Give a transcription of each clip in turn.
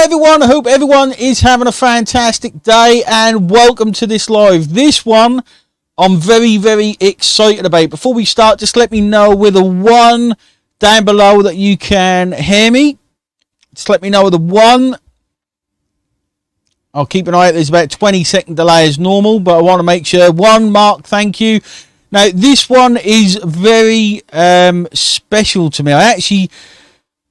everyone, I hope everyone is having a fantastic day and welcome to this live. This one I'm very, very excited about. Before we start, just let me know with a 1 down below that you can hear me. Just let me know with a 1. I'll keep an eye out. There's about 20-second delay as normal, but I want to make sure. 1, Mark, thank you. Now, this one is very special to me. I actually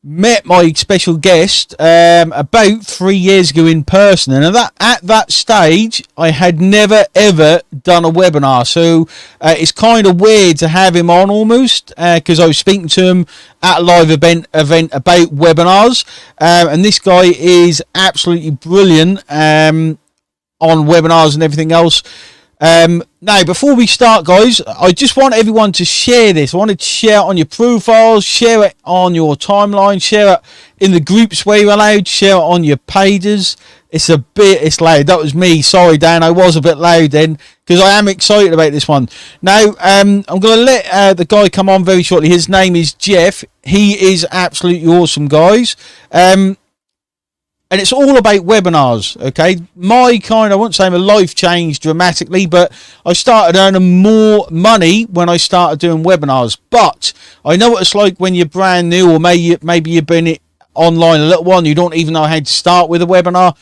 met my special guest about 3 years ago in person, and at that stage I had never ever done a webinar, so it's kind of weird to have him on almost, because I was speaking to him at a live event about webinars, and this guy is absolutely brilliant on webinars and everything else. Now, before we start, guys, I just want everyone to share this. I want to share it on your profiles, share it on your timeline, share it in the groups where you're allowed, share it on your pages. It's loud. That was me. Sorry, Dan. I was a bit loud then because I am excited about this one. Now, I'm going to let the guy come on very shortly. His name is Jeff. He is absolutely awesome, guys. And it's all about webinars, okay? I won't say my life changed dramatically, but I started earning more money when I started doing webinars. But I know what it's like when you're brand new, or maybe you've been online a little while and you don't even know how to start with a webinar.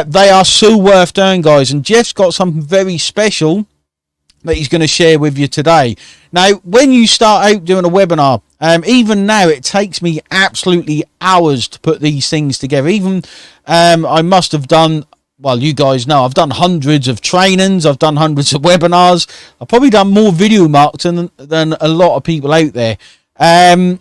They are so worth doing, guys. And Jeff's got something very special that he's going to share with you today. Now, when you start out doing a webinar, even now it takes me absolutely hours to put these things together. Even I must have done, well, you guys know, I've done hundreds of trainings, I've done hundreds of webinars, I've probably done more video marketing than a lot of people out there. And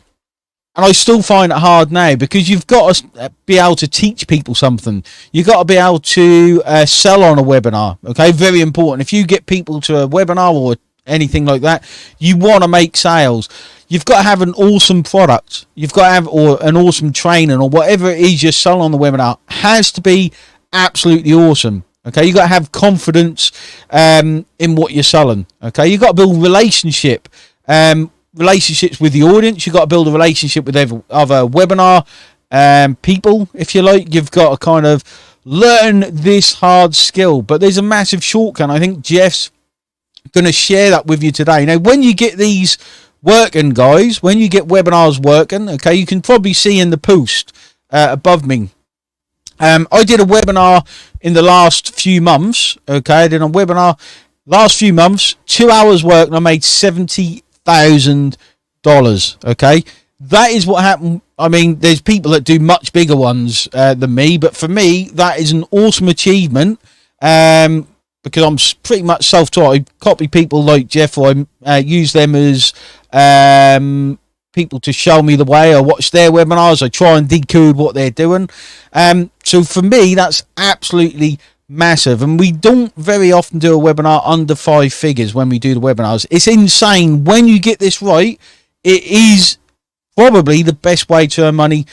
I still find it hard now because you've got to be able to teach people something. You've got to be able to sell on a webinar. Okay, very important. If you get people to a webinar or anything like that, you want to make sales. You've got to have an awesome product. You've got to have an awesome training, or whatever it is you're selling on the webinar has to be absolutely awesome. Okay, you've got to have confidence in what you're selling. Okay, you've got to build relationships with the audience. You've got to build a relationship with other webinar people, if you like. You've got to kind of learn this hard skill, but there's a massive shortcut. I think Jeff's going to share that with you today. Now, when you get these working, guys, when you get webinars working, okay, you can probably see in the post above me, I did a webinar in the last few months. Okay, I did a webinar last few months, 2 hours work, and I made $70,000. Okay, that is what happened. I mean, there's people that do much bigger ones than me, but for me, that is an awesome achievement. Because I'm pretty much self-taught. I copy people like Jeff, or I use them as people to show me the way. I watch their webinars. I try and decode what they're doing. So for me, that's absolutely massive. And we don't very often do a webinar under 5 figures when we do the webinars. It's insane. When you get this right, it is probably the best way to earn money.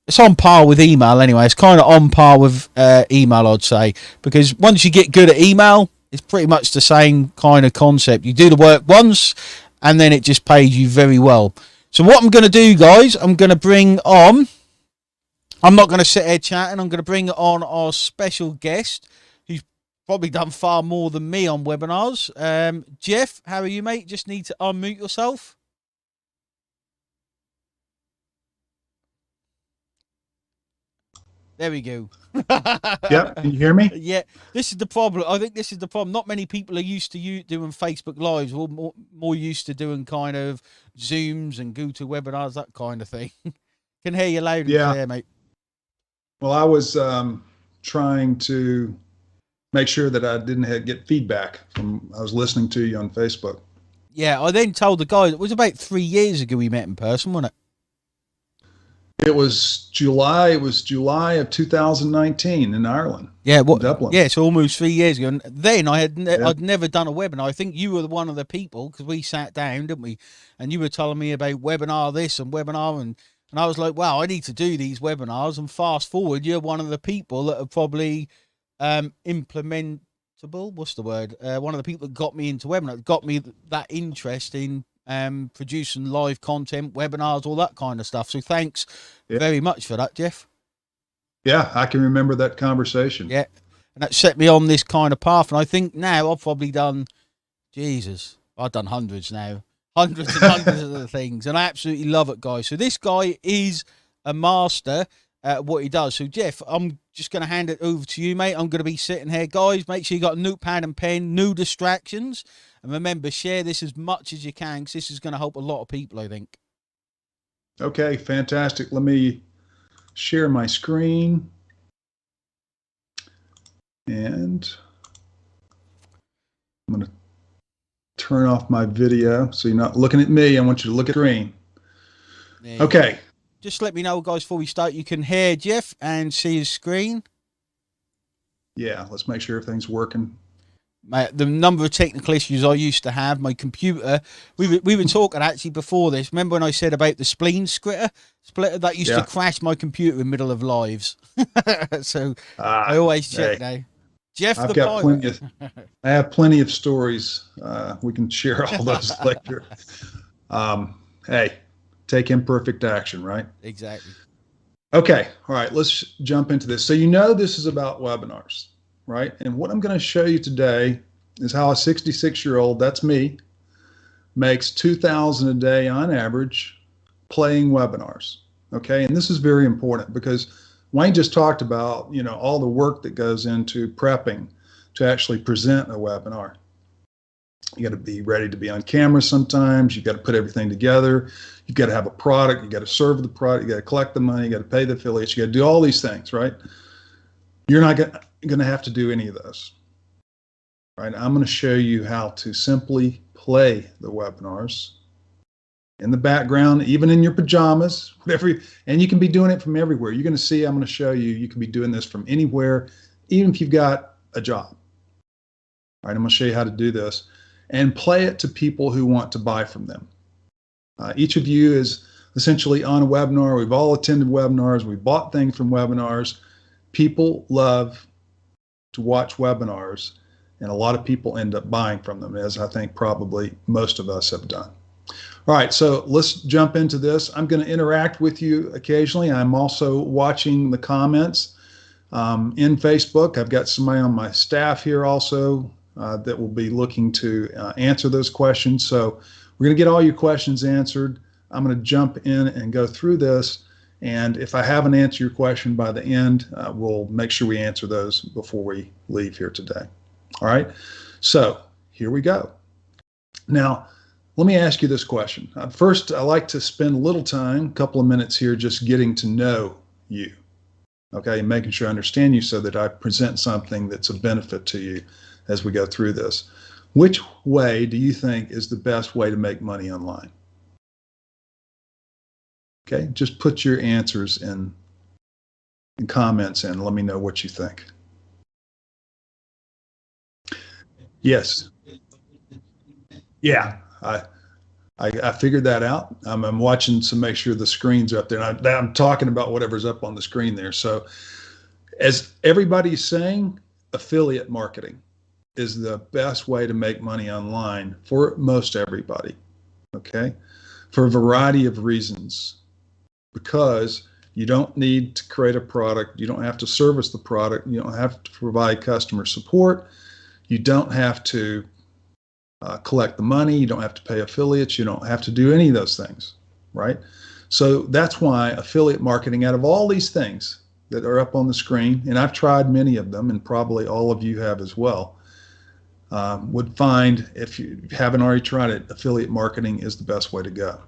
It's on par with email anyway. It's kind of on par with email, I'd say, because once you get good at email, it's pretty much the same kind of concept. You do the work once and then it just pays you very well. So what I'm going to do, guys, I'm going to bring on, I'm not going to sit here chatting, I'm going to bring on our special guest who's probably done far more than me on webinars. Jeff, how are you, mate? Just need to unmute yourself. There we go. Yep. Can you hear me? Yeah. This is the problem. I think this is the problem. Not many people are used to doing Facebook Lives. We're more used to doing kind of Zooms and GoToWebinars, that kind of thing. Can hear you loud and clear, mate. Well, I was trying to make sure that I didn't get feedback from, I was listening to you on Facebook. Yeah. I then told the guy, it was about 3 years ago we met in person, wasn't it? It was July. It was July of 2019 in Ireland. Yeah, Dublin. Yeah, so almost 3 years ago. And then I'd never done a webinar. I think you were one of the people, because we sat down, didn't we? And you were telling me about webinar this and webinar, and I was like, wow, I need to do these webinars. And fast forward, you're one of the people that are probably implementable. What's the word? One of the people that got me into webinar, got me that interest in producing live content, webinars, all that kind of stuff. So thanks very much for that, Jeff. Yeah, I can remember that conversation. Yeah. And that set me on this kind of path. And I think now I've probably done, Jesus, I've done hundreds now. Hundreds and hundreds of the things. And I absolutely love it, guys. So this guy is a master at what he does. So, Jeff, I'm just going to hand it over to you, mate. I'm going to be sitting here. Guys, make sure you got a notepad and pen, no distractions. And remember, share this as much as you can, because this is going to help a lot of people, I think. Okay, fantastic. Let me share my screen. And I'm going to turn off my video so you're not looking at me. I want you to look at the screen. Okay. Just let me know, guys, before we start, you can hear Jeff and see his screen. Yeah, let's make sure everything's working. The number of technical issues I used to have, my computer, we were talking actually before this. Remember when I said about the spleen splitter that used to crash my computer in the middle of lives? So I always check now. Jeff, I have plenty of stories. We can share all those later. Hey, take imperfect action, right? Exactly. Okay. All right. Let's jump into this. So this is about webinars, right? And what I'm going to show you today is how a 66-year-old, that's me, makes $2,000 a day on average playing webinars. Okay. And this is very important because Wayne just talked about, all the work that goes into prepping to actually present a webinar. You got to be ready to be on camera sometimes. You got to put everything together. You got to have a product. You got to serve the product. You got to collect the money. You got to pay the affiliates. You got to do all these things, right? You're not going to have to do any of those, right? I'm going to show you how to simply play the webinars in the background, even in your pajamas, whatever, and you can be doing it from everywhere. You're going to see, I'm going to show you, you can be doing this from anywhere, even if you've got a job. All right, I'm going to show you how to do this and play it to people who want to buy from them. Each of you is essentially on a webinar. We've all attended webinars. We bought things from webinars. People love to watch webinars, and a lot of people end up buying from them, as I think probably most of us have done. All right, so let's jump into this. I'm going to interact with you occasionally. I'm also watching the comments in Facebook. I've got somebody on my staff here also that will be looking to answer those questions. So we're going to get all your questions answered. I'm going to jump in and go through this. And if I haven't answered your question by the end, we'll make sure we answer those before we leave here today. All right, so here we go. Now, let me ask you this question. First, I like to spend a little time, a couple of minutes here, just getting to know you, okay, and making sure I understand you so that I present something that's a benefit to you as we go through this. Which way do you think is the best way to make money online? Okay, just put your answers in comments and let me know what you think. Yes. Yeah. I figured that out. I'm watching to make sure the screens are up there. And I'm talking about whatever's up on the screen there. So as everybody's saying, affiliate marketing is the best way to make money online for most everybody, okay? For a variety of reasons. Because you don't need to create a product. You don't have to service the product. You don't have to provide customer support. You don't have to collect the money. You don't have to pay affiliates. You don't have to do any of those things, right? So that's why affiliate marketing, out of all these things that are up on the screen, and I've tried many of them, and probably all of you have as well, would find, if you haven't already tried it, affiliate marketing is the best way to go.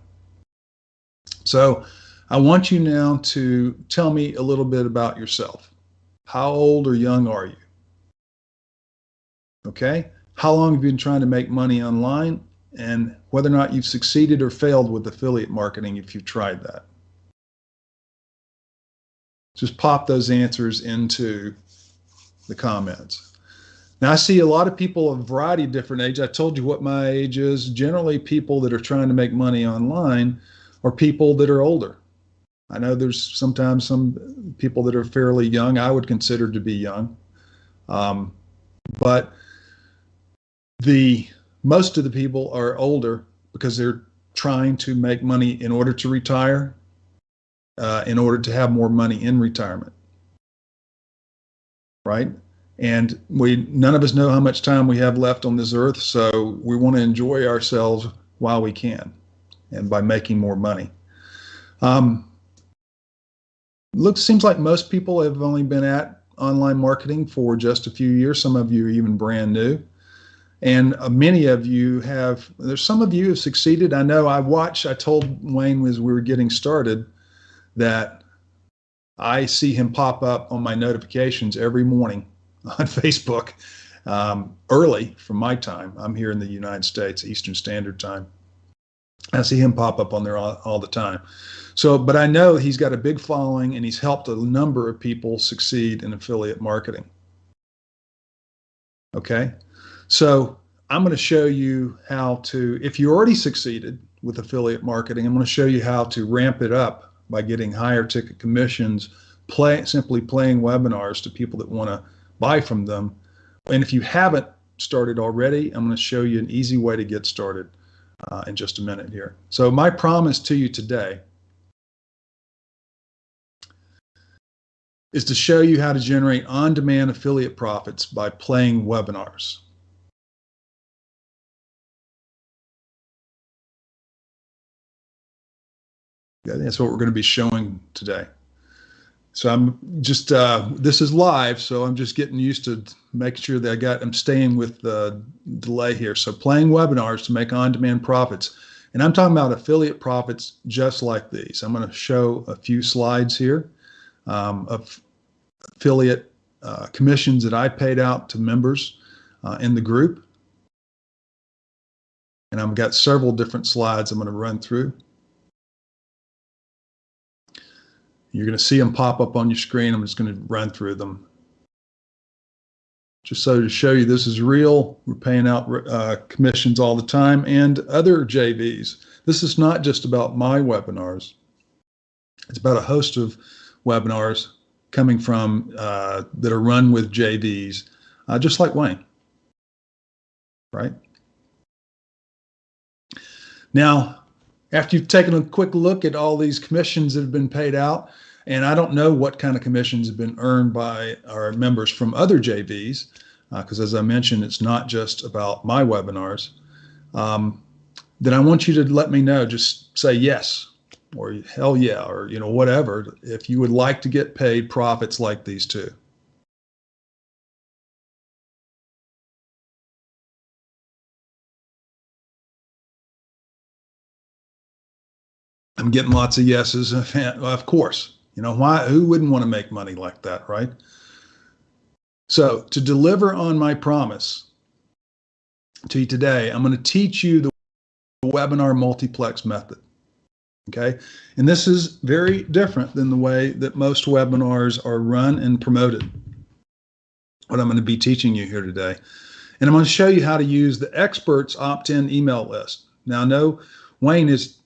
So I want you now to tell me a little bit about yourself. How old or young are you? Okay. How long have you been trying to make money online, and whether or not you've succeeded or failed with affiliate marketing if you've tried that. Just pop those answers into the comments. Now I see a lot of people of a variety of different ages. I told you what my age is. Generally people that are trying to make money online are people that are older. I know there's sometimes some people that are fairly young. I would consider to be young. But most of the people are older because they're trying to make money in order to retire, in order to have more money in retirement. right? And none of us know how much time we have left on this earth, so we want to enjoy ourselves while we can, and by making more money. Seems like most people have only been at online marketing for just a few years. Some of you are even brand new. And many of you there's some of you have succeeded. I know I told Wayne as we were getting started that I see him pop up on my notifications every morning on Facebook, early from my time. I'm here in the United States, Eastern Standard Time. I see him pop up on there all the time. So, but I know he's got a big following and he's helped a number of people succeed in affiliate marketing. Okay. So I'm going to show you how to, if you already succeeded with affiliate marketing, I'm going to show you how to ramp it up by getting higher ticket commissions, simply playing webinars to people that want to buy from them. And if you haven't started already, I'm going to show you an easy way to get started in just a minute here. So my promise to you today is to show you how to generate on-demand affiliate profits by playing webinars. That's what we're going to be showing today. So I'm just, this is live, so I'm just getting used to making sure that I'm staying with the delay here. So playing webinars to make on-demand profits. And I'm talking about affiliate profits just like these. I'm going to show a few slides here of affiliate commissions that I paid out to members in the group. And I've got several different slides I'm going to run through. You're going to see them pop up on your screen. I'm just going to run through them. Just so to show you this is real. We're paying out commissions all the time and other JVs. This is not just about my webinars. It's about a host of webinars coming from that are run with JVs, just like Wayne, right? Now, after you've taken a quick look at all these commissions that have been paid out, and I don't know what kind of commissions have been earned by our members from other JVs, because as I mentioned, it's not just about my webinars, then I want you to let me know. Just say yes, or hell yeah, or whatever, if you would like to get paid profits like these two. I'm getting lots of yeses. Of course, who wouldn't want to make money like that, right? So to deliver on my promise to you today, I'm going to teach you the webinar multiplex method. Okay. And this is very different than the way that most webinars are run and promoted. What I'm going to be teaching you here today. And I'm going to show you how to use the experts opt-in email list. Now, I know Wayne has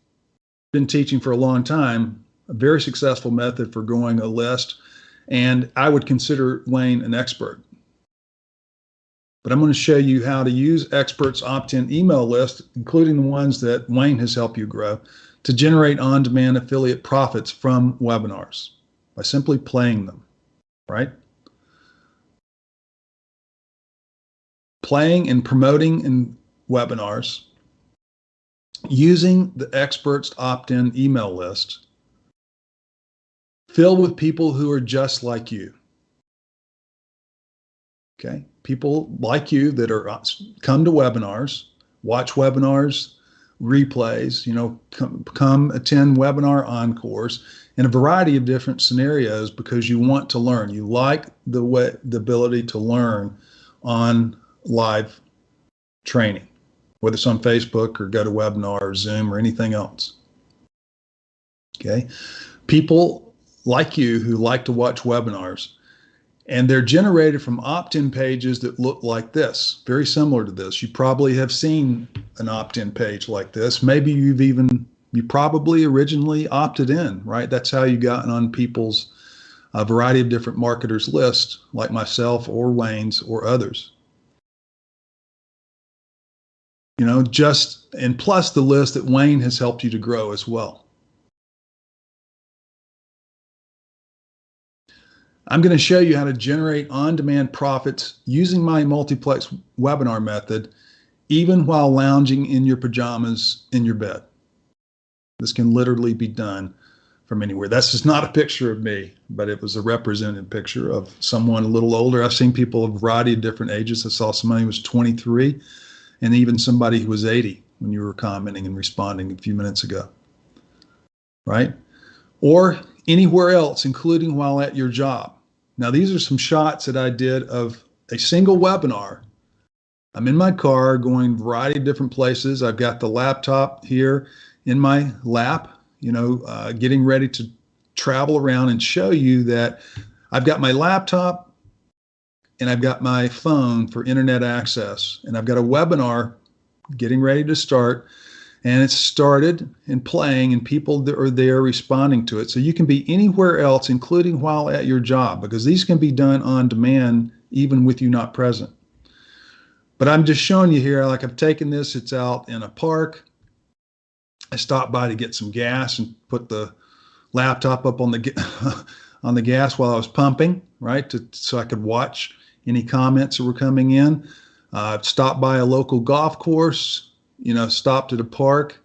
been teaching for a long time, a very successful method for growing a list, and I would consider Wayne an expert. But I'm going to show you how to use experts opt-in email list, including the ones that Wayne has helped you grow, to generate on-demand affiliate profits from webinars by simply playing them, right? Playing and promoting in webinars using the experts opt-in email list filled with people who are just like you. Okay, people like you that are come to webinars, watch webinars, replays, come attend webinar encores in a variety of different scenarios because you want to learn. You like the ability to learn on live training, whether it's on Facebook or GoToWebinar or Zoom or anything else. Okay, people like you who like to watch webinars, and they're generated from opt-in pages that look like this, very similar to this. You probably have seen an opt-in page like this. Maybe you probably originally opted in, right? That's how you got on people's a variety of different marketers list, like myself or Wayne's or others. And plus the list that Wayne has helped you to grow as well. I'm going to show you how to generate on-demand profits using my multiplex webinar method, even while lounging in your pajamas in your bed. This can literally be done from anywhere. That's just not a picture of me, but it was a representative picture of someone a little older. I've seen people of a variety of different ages. I saw somebody who was 23 and even somebody who was 80 when you were commenting and responding a few minutes ago, right? Or anywhere else, including while at your job. Now, these are some shots that I did of a single webinar. I'm in my car going a variety of different places. I've got the laptop here in my lap, getting ready to travel around and show you that I've got my laptop and I've got my phone for internet access, and I've got a webinar getting ready to start, and it's started and playing, and people are there responding to it. So you can be anywhere else, including while at your job, because these can be done on demand even with you not present. But I'm just showing you here, like I've taken this, it's out in a park. I stopped by to get some gas and put the laptop up on the on the gas while I was pumping, right, so I could watch any comments that were coming in. Stopped by a local golf course, stopped at a park.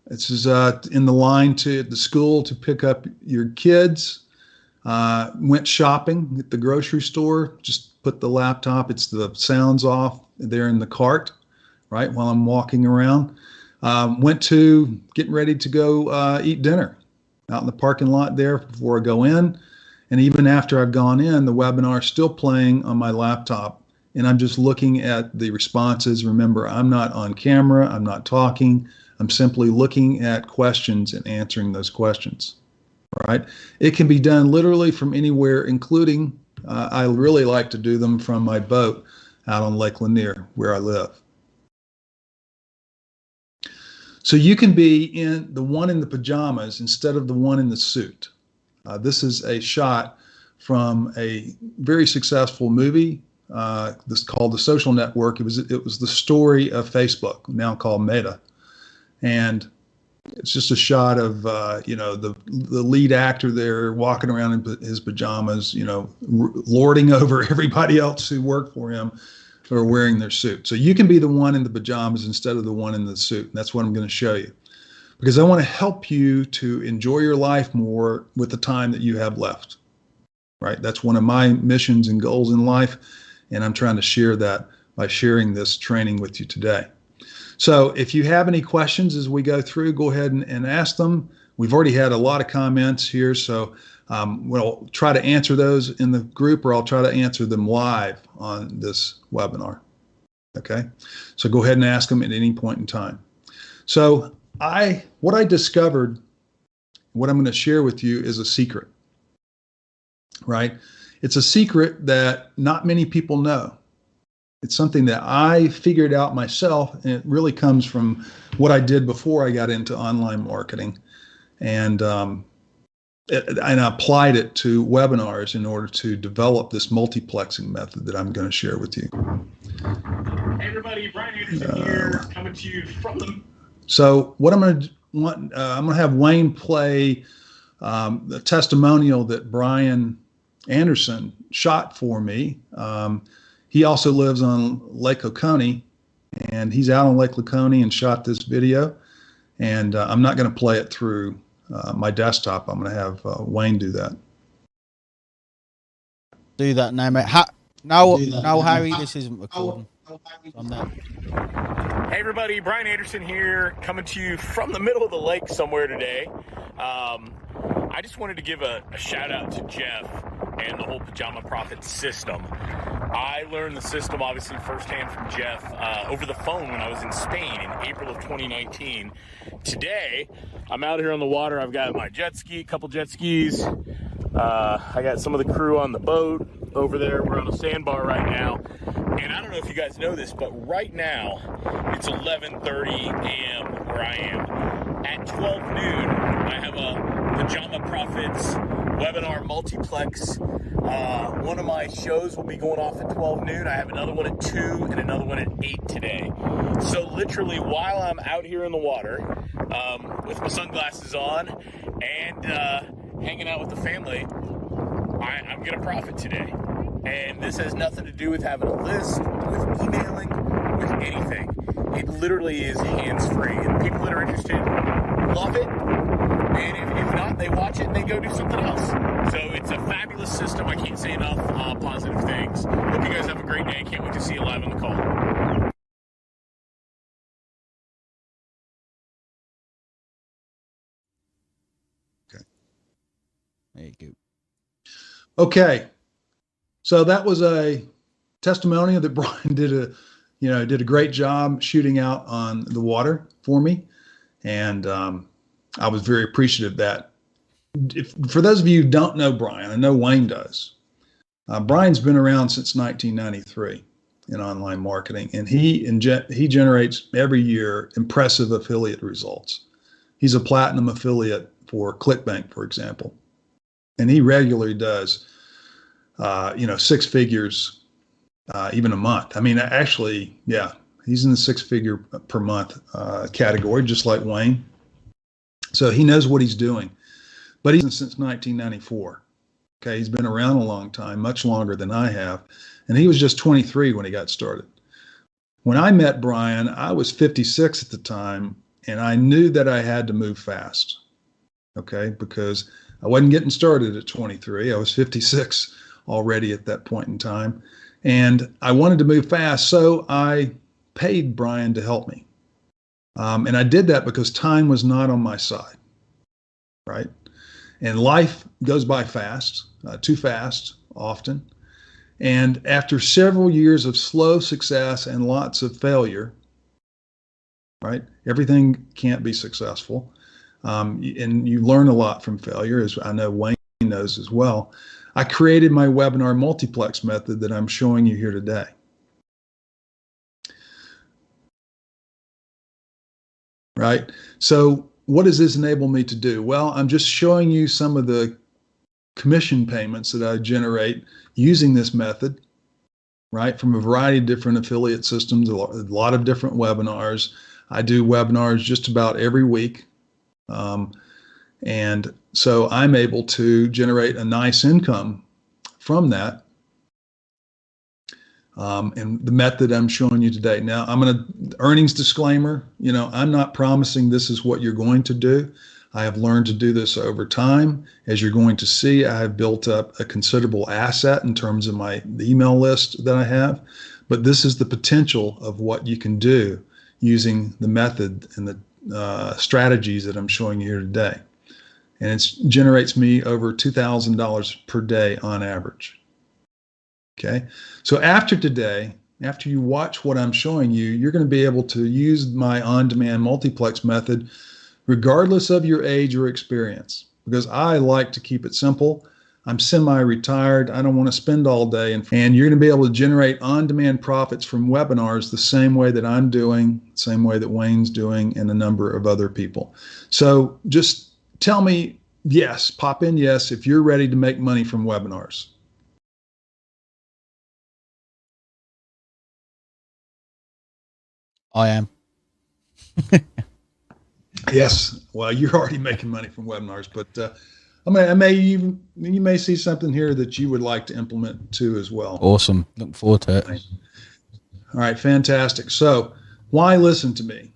This is in the line to the school to pick up your kids. Went shopping at the grocery store, just put the laptop, it's the sounds off there in the cart, right, while I'm walking around. Went to getting ready to go eat dinner out in the parking lot there before I go in. And even after I've gone in, the webinar is still playing on my laptop. And I'm just looking at the responses. Remember, I'm not on camera. I'm not talking. I'm simply looking at questions and answering those questions, right? It can be done literally from anywhere, including, I really like to do them from my boat out on Lake Lanier, where I live. So you can be in the one in the pajamas instead of the one in the suit. This is a shot from a very successful movie. This called The Social Network. It was the story of Facebook, now called Meta, and it's just a shot of the lead actor there walking around in his pajamas, lording over everybody else who worked for him who are wearing their suit. So you can be the one in the pajamas instead of the one in the suit. And that's what I'm going to show you, because I want to help you to enjoy your life more with the time that you have left, right? That's one of my missions and goals in life. And I'm trying to share that by sharing this training with you today. So if you have any questions as we go through, go ahead and ask them. We've already had a lot of comments here, so we'll try to answer those in the group, or I'll try to answer them live on this webinar. Okay, so go ahead and ask them at any point in time. So what I discovered, what I'm going to share with you, is a secret, right? It's a secret that not many people know. It's something that I figured out myself, and it really comes from what I did before I got into online marketing, and I applied it to webinars in order to develop this multiplexing method that I'm going to share with you. Hey everybody, Brian Anderson here, coming to you from the... So what I'm going to have Wayne play the testimonial that Brian Anderson shot for me. He also lives on Lake Oconee, and he's out on Lake Oconee and shot this video. And I'm not going to play it through my desktop. I'm going to have Wayne do that. Do that now, mate. No, Harry, this isn't recording. I'm there. Hey everybody, Brian Anderson here, coming to you from the middle of the lake somewhere today. I just wanted to give a shout out to Jeff and the whole Pajama Profit system. I learned the system obviously firsthand from Jeff over the phone when I was in Spain in April of 2019. Today, I'm out here on the water. I've got my jet ski, a couple jet skis. I got some of the crew on the boat over there. We're on a sandbar right now. And I don't know if you guys know this, but right now it's 11:30 a.m. where I am. At 12 noon, I have a Pajama Profits webinar multiplex. One of my shows will be going off at 12 noon. I have another one at 2 and another one at 8 today. So literally while I'm out here in the water with my sunglasses on and hanging out with the family, I'm going to profit today. And this has nothing to do with having a list, with emailing, with anything. It literally is hands-free. And people that are interested love it. And if not, they watch it and they go do something else. So it's a fabulous system. I can't say enough positive things. Hope you guys have a great day. Can't wait to see you live on the call. Okay. There you go. Okay. So that was a testimonial that Brian did a great job shooting out on the water for me. And I was very appreciative of that. For those of you who don't know Brian, I know Wayne does. Brian's been around since 1993 in online marketing, and he generates every year impressive affiliate results. He's a platinum affiliate for ClickBank, for example, and he regularly does, 6 figures, even a month. I mean, actually, yeah, he's in the 6-figure per month category, just like Wayne. So he knows what he's doing, but he's been since 1994. Okay, he's been around a long time, much longer than I have, and he was just 23 when he got started. When I met Brian, I was 56 at the time, and I knew that I had to move fast. Okay, because I wasn't getting started at 23. I was 56 already at that point in time, and I wanted to move fast, so I paid Brian to help me. And I did that because time was not on my side, right? And life goes by fast, too fast often. And after several years of slow success and lots of failure, right? Everything can't be successful. And you learn a lot from failure, as I know Wayne knows as well. I created my webinar multiplex method that I'm showing you here today. Right? So what does this enable me to do? Well, I'm just showing you some of the commission payments that I generate using this method, right? From a variety of different affiliate systems, a lot of different webinars. I do webinars just about every week. And so I'm able to generate a nice income from that. And the method I'm showing you today. Now, earnings disclaimer, I'm not promising this is what you're going to do. I have learned to do this over time. As you're going to see, I have built up a considerable asset in terms of the email list that I have. But this is the potential of what you can do using the method and the strategies that I'm showing you here today. And it generates me over $2,000 per day on average. Okay, so after today, after you watch what I'm showing you, you're going to be able to use my on-demand multiplex method regardless of your age or experience, because I like to keep it simple. I'm semi-retired. I don't want to spend all day. And you're going to be able to generate on-demand profits from webinars the same way that I'm doing, same way that Wayne's doing, and a number of other people. So just tell me yes, pop in yes if you're ready to make money from webinars. I am. Yes. Well, you're already making money from webinars, but you may see something here that you would like to implement too as well. Awesome. Looking forward to it. All right. Fantastic. So why listen to me?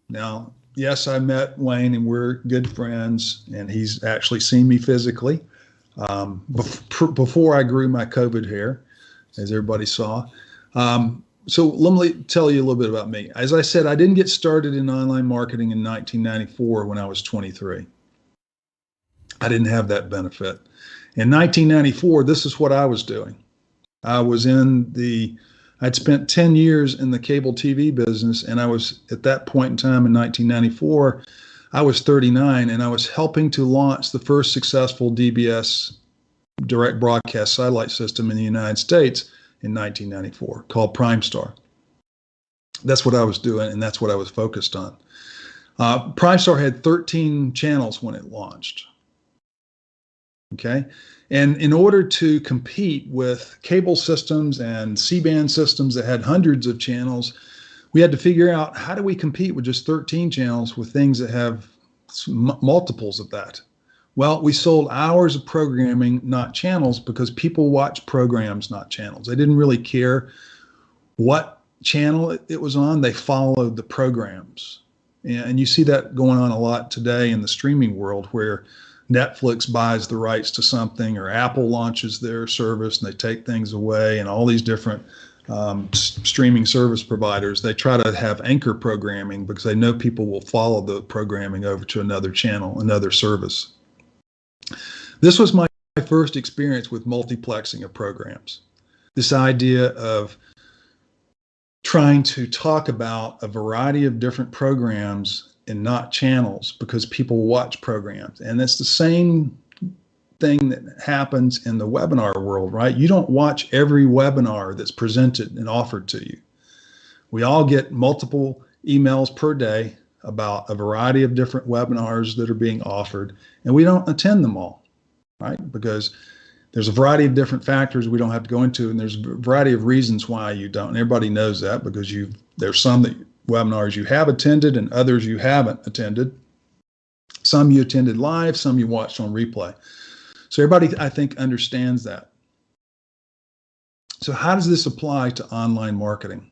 Now, yes, I met Wayne and we're good friends, and he's actually seen me physically before I grew my COVID hair, as everybody saw. So let me tell you a little bit about me. As I said, I didn't get started in online marketing in 1994 when I was 23. I didn't have that benefit. In 1994, this is what I was doing. I'd spent 10 years in the cable TV business, and I was, at that point in time in 1994, I was 39, and I was helping to launch the first successful DBS, direct broadcast satellite system in the United States in 1994, called Primestar. That's what I was doing, and that's what I was focused on. Primestar had 13 channels when it launched. Okay, and in order to compete with cable systems and C-band systems that had hundreds of channels, we had to figure out, how do we compete with just 13 channels with things that have multiples of that? Well, we sold hours of programming, not channels, because people watch programs, not channels. They didn't really care what channel it was on. They followed the programs. And you see that going on a lot today in the streaming world, where Netflix buys the rights to something, or Apple launches their service and they take things away, and all these different streaming service providers, they try to have anchor programming because they know people will follow the programming over to another channel, another service. This was my first experience with multiplexing of programs. This idea of trying to talk about a variety of different programs and not channels, because people watch programs. And it's the same thing that happens in the webinar world, right? You don't watch every webinar that's presented and offered to you. We all get multiple emails per day about a variety of different webinars that are being offered, and we don't attend them all, right? Because there's a variety of different factors we don't have to go into, and there's a variety of reasons why you don't. And everybody knows that, because there's some webinars you have attended and others you haven't attended. Some you attended live, some you watched on replay. So everybody, I think, understands that. So how does this apply to online marketing?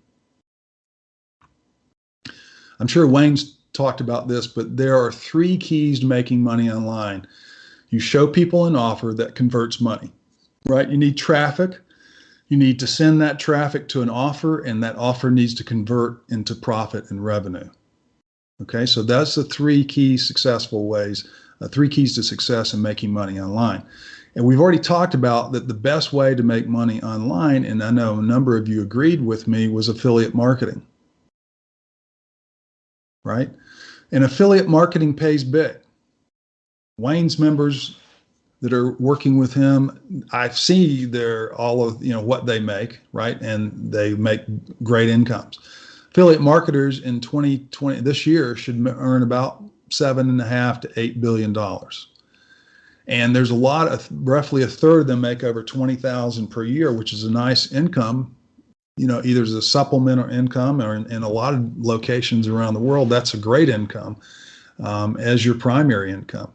I'm sure Wayne's talked about this, but there are 3 keys to making money online. You show people an offer that converts money, right? You need traffic. You need to send that traffic to an offer, and that offer needs to convert into profit and revenue. Okay, so that's the 3 key successful ways, 3 keys to success in making money online. And we've already talked about that the best way to make money online, and I know a number of you agreed with me, was affiliate marketing, right? And affiliate marketing pays big. Wayne's members that are working with him, I see all of what they make, right? And they make great incomes. Affiliate marketers in 2020, this year, should earn about $7.5 to $8 billion. And there's roughly a third of them make over $20,000 per year, which is a nice income, either as a supplemental income, or in a lot of locations around the world, that's a great income as your primary income.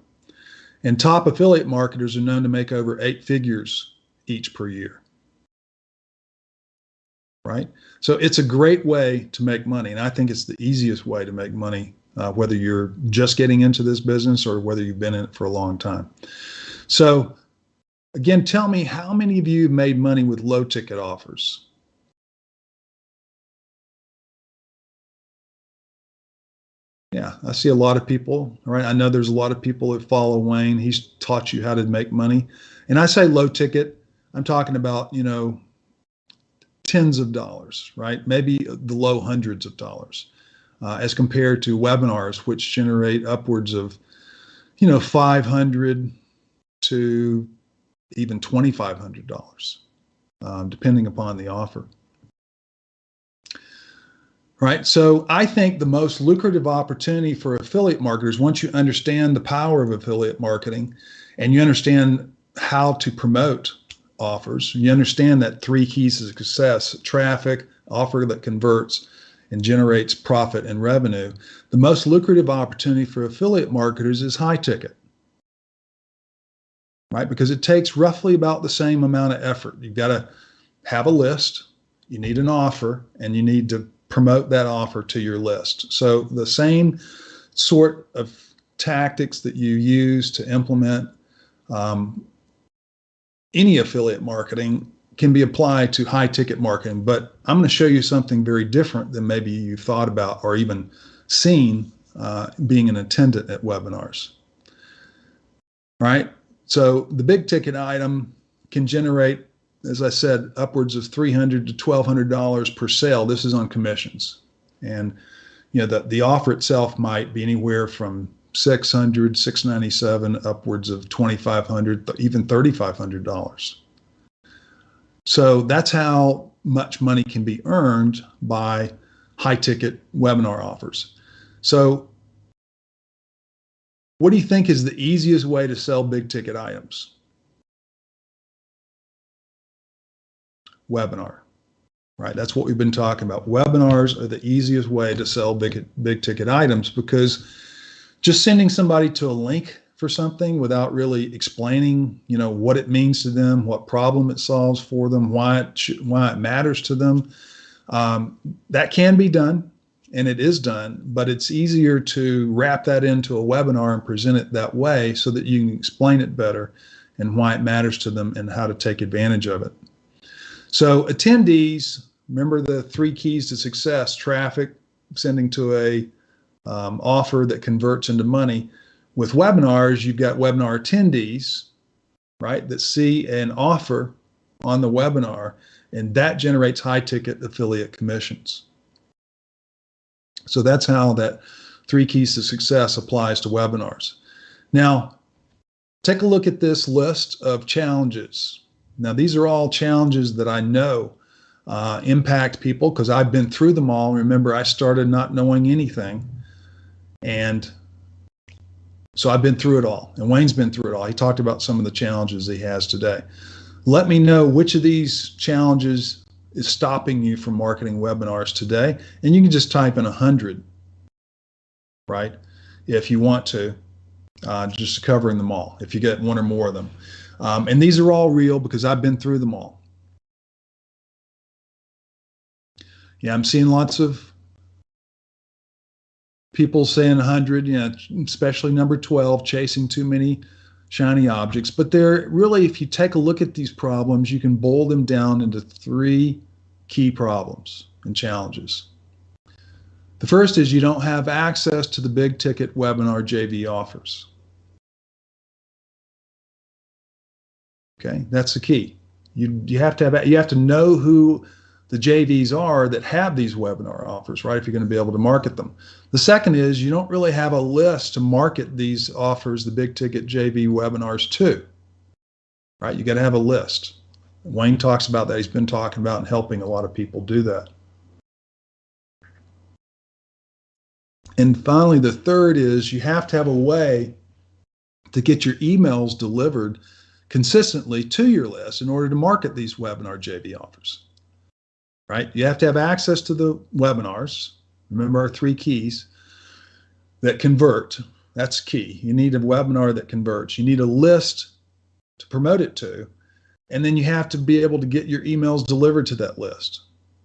And top affiliate marketers are known to make over 8 figures each per year, right? So it's a great way to make money. And I think it's the easiest way to make money, whether you're just getting into this business or whether you've been in it for a long time. So again, tell me, how many of you have made money with low ticket offers? Yeah, I see a lot of people, right? I know there's a lot of people that follow Wayne. He's taught you how to make money. And I say low ticket, I'm talking about, tens of dollars, right? Maybe the low hundreds of dollars, as compared to webinars, which generate upwards of, $500 to even $2,500, depending upon the offer. Right. So I think the most lucrative opportunity for affiliate marketers, once you understand the power of affiliate marketing and you understand how to promote offers, you understand that 3 keys to success: traffic, offer that converts and generates profit and revenue. The most lucrative opportunity for affiliate marketers is high ticket, right? Because it takes roughly about the same amount of effort. You've got to have a list, you need an offer, and you need to promote that offer to your list. So the same sort of tactics that you use to implement any affiliate marketing can be applied to high ticket marketing. But I'm going to show you something very different than maybe you've thought about or even seen being an attendant at webinars. Right? So the big ticket item can generate, as I said, upwards of $300 to $1,200 per sale. This is on commissions. And the offer itself might be anywhere from $600, $697, upwards of $2,500, even $3,500. So that's how much money can be earned by high ticket webinar offers. So what do you think is the easiest way to sell big ticket items? Webinar, right? That's what we've been talking about. Webinars are the easiest way to sell big ticket items, because just sending somebody to a link for something without really explaining, what it means to them, what problem it solves for them, why it matters to them. That can be done, and it is done, but it's easier to wrap that into a webinar and present it that way so that you can explain it better and why it matters to them and how to take advantage of it. So attendees, remember the 3 keys to success: traffic, sending to a offer that converts into money. With webinars, you've got webinar attendees, right, that see an offer on the webinar, and that generates high ticket affiliate commissions. So that's how that 3 keys to success applies to webinars. Now, take a look at this list of challenges. Now, these are all challenges that I know impact people because I've been through them all. Remember, I started not knowing anything. And so I've been through it all, and Wayne's been through it all. He talked about some of the challenges he has today. Let me know which of these challenges is stopping you from marketing webinars today. And you can just type in 100, right? If you want to, just covering them all, if you get one or more of them. And these are all real because I've been through them all. Yeah, I'm seeing lots of people saying 100, especially number 12, chasing too many shiny objects. But they're really, if you take a look at these problems, you can boil them down into 3 key problems and challenges. The first is you don't have access to the big ticket webinar JV offers. Okay, that's the key. You have to know who the JVs are that have these webinar offers, right, if you're going to be able to market them. The second is you don't really have a list to market these offers, the big ticket JV webinars to, right? You got to have a list. Wayne talks about that. He's been talking about and helping a lot of people do that. And finally, the third is you have to have a way to get your emails delivered consistently to your list in order to market these webinar JV offers. Right? You have to have access to the webinars. Remember our 3 keys that convert. That's key. You need a webinar that converts. You need a list to promote it to. And then you have to be able to get your emails delivered to that list.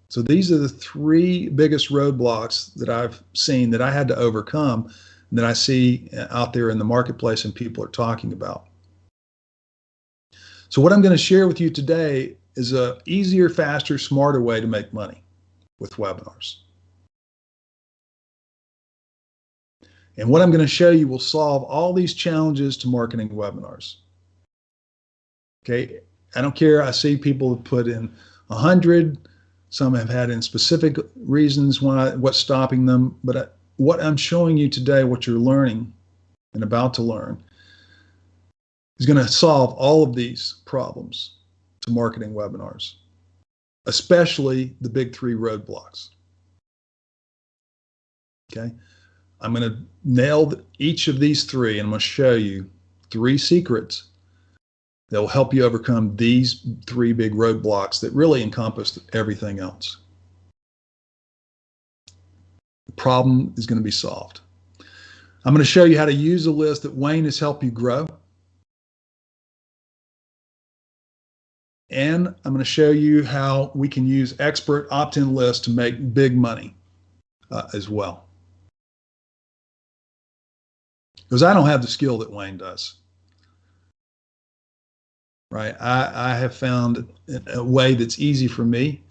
So these are the 3 biggest roadblocks that I've seen that I had to overcome and that I see out there in the marketplace and people are talking about. So what I'm going to share with you today is a easier, faster, smarter way to make money with webinars. And what I'm going to show you will solve all these challenges to marketing webinars. Okay, I don't care. I see people have put in 100. Some have had in specific reasons what's stopping them. But what I'm showing you today, what you're learning and about to learn, is going to solve all of these problems to marketing webinars, especially the big 3 roadblocks. Okay, I'm going to nail each of these 3, and I'm going to show you 3 secrets that will help you overcome these 3 big roadblocks that really encompass everything else. The problem is going to be solved. I'm going to show you how to use a list that Wayne has helped you grow. And I'm going to show you how we can use expert opt-in lists to make big money as well. Because I don't have the skill that Wayne does. Right? I have found a way that's easy for me,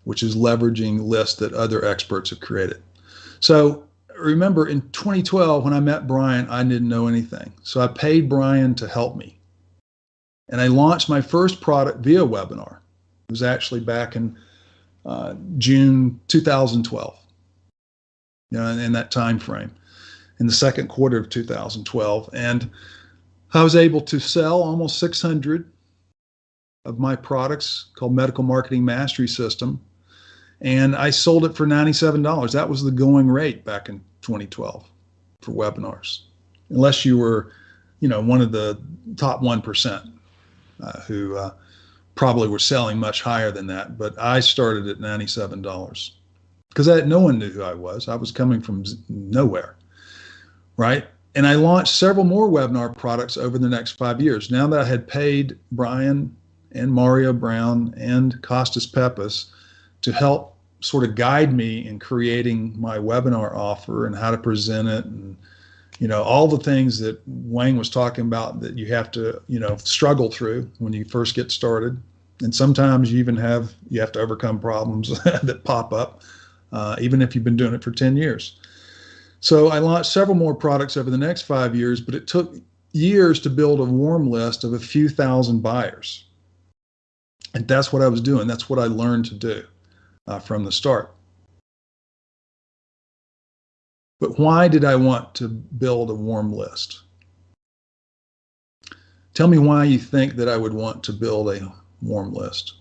which is leveraging lists that other experts have created. So remember, in 2012, when I met Brian, I didn't know anything. So I paid Brian to help me. And I launched my first product via webinar. It was actually back in June 2012, in that time frame, in the second quarter of 2012. And I was able to sell almost 600 of my products called Medical Marketing Mastery System. And I sold it for $97. That was the going rate back in 2012 for webinars, unless you were, one of the top 1%. Who probably were selling much higher than that, but I started at $97 because no one knew who I was. I was coming from nowhere, right? And I launched several more webinar products over the next 5 years. Now that I had paid Brian and Mario Brown and Costas Pepas to help sort of guide me in creating my webinar offer and how to present it, and all the things that Wayne was talking about that you have to struggle through when you first get started. And sometimes you have to overcome problems that pop up, even if you've been doing it for 10 years. So I launched several more products over the next 5 years, but it took years to build a warm list of a few thousand buyers. And that's what I was doing. That's what I learned to do from the start. But why did I want to build a warm list? Tell me why you think that I would want to build a warm list.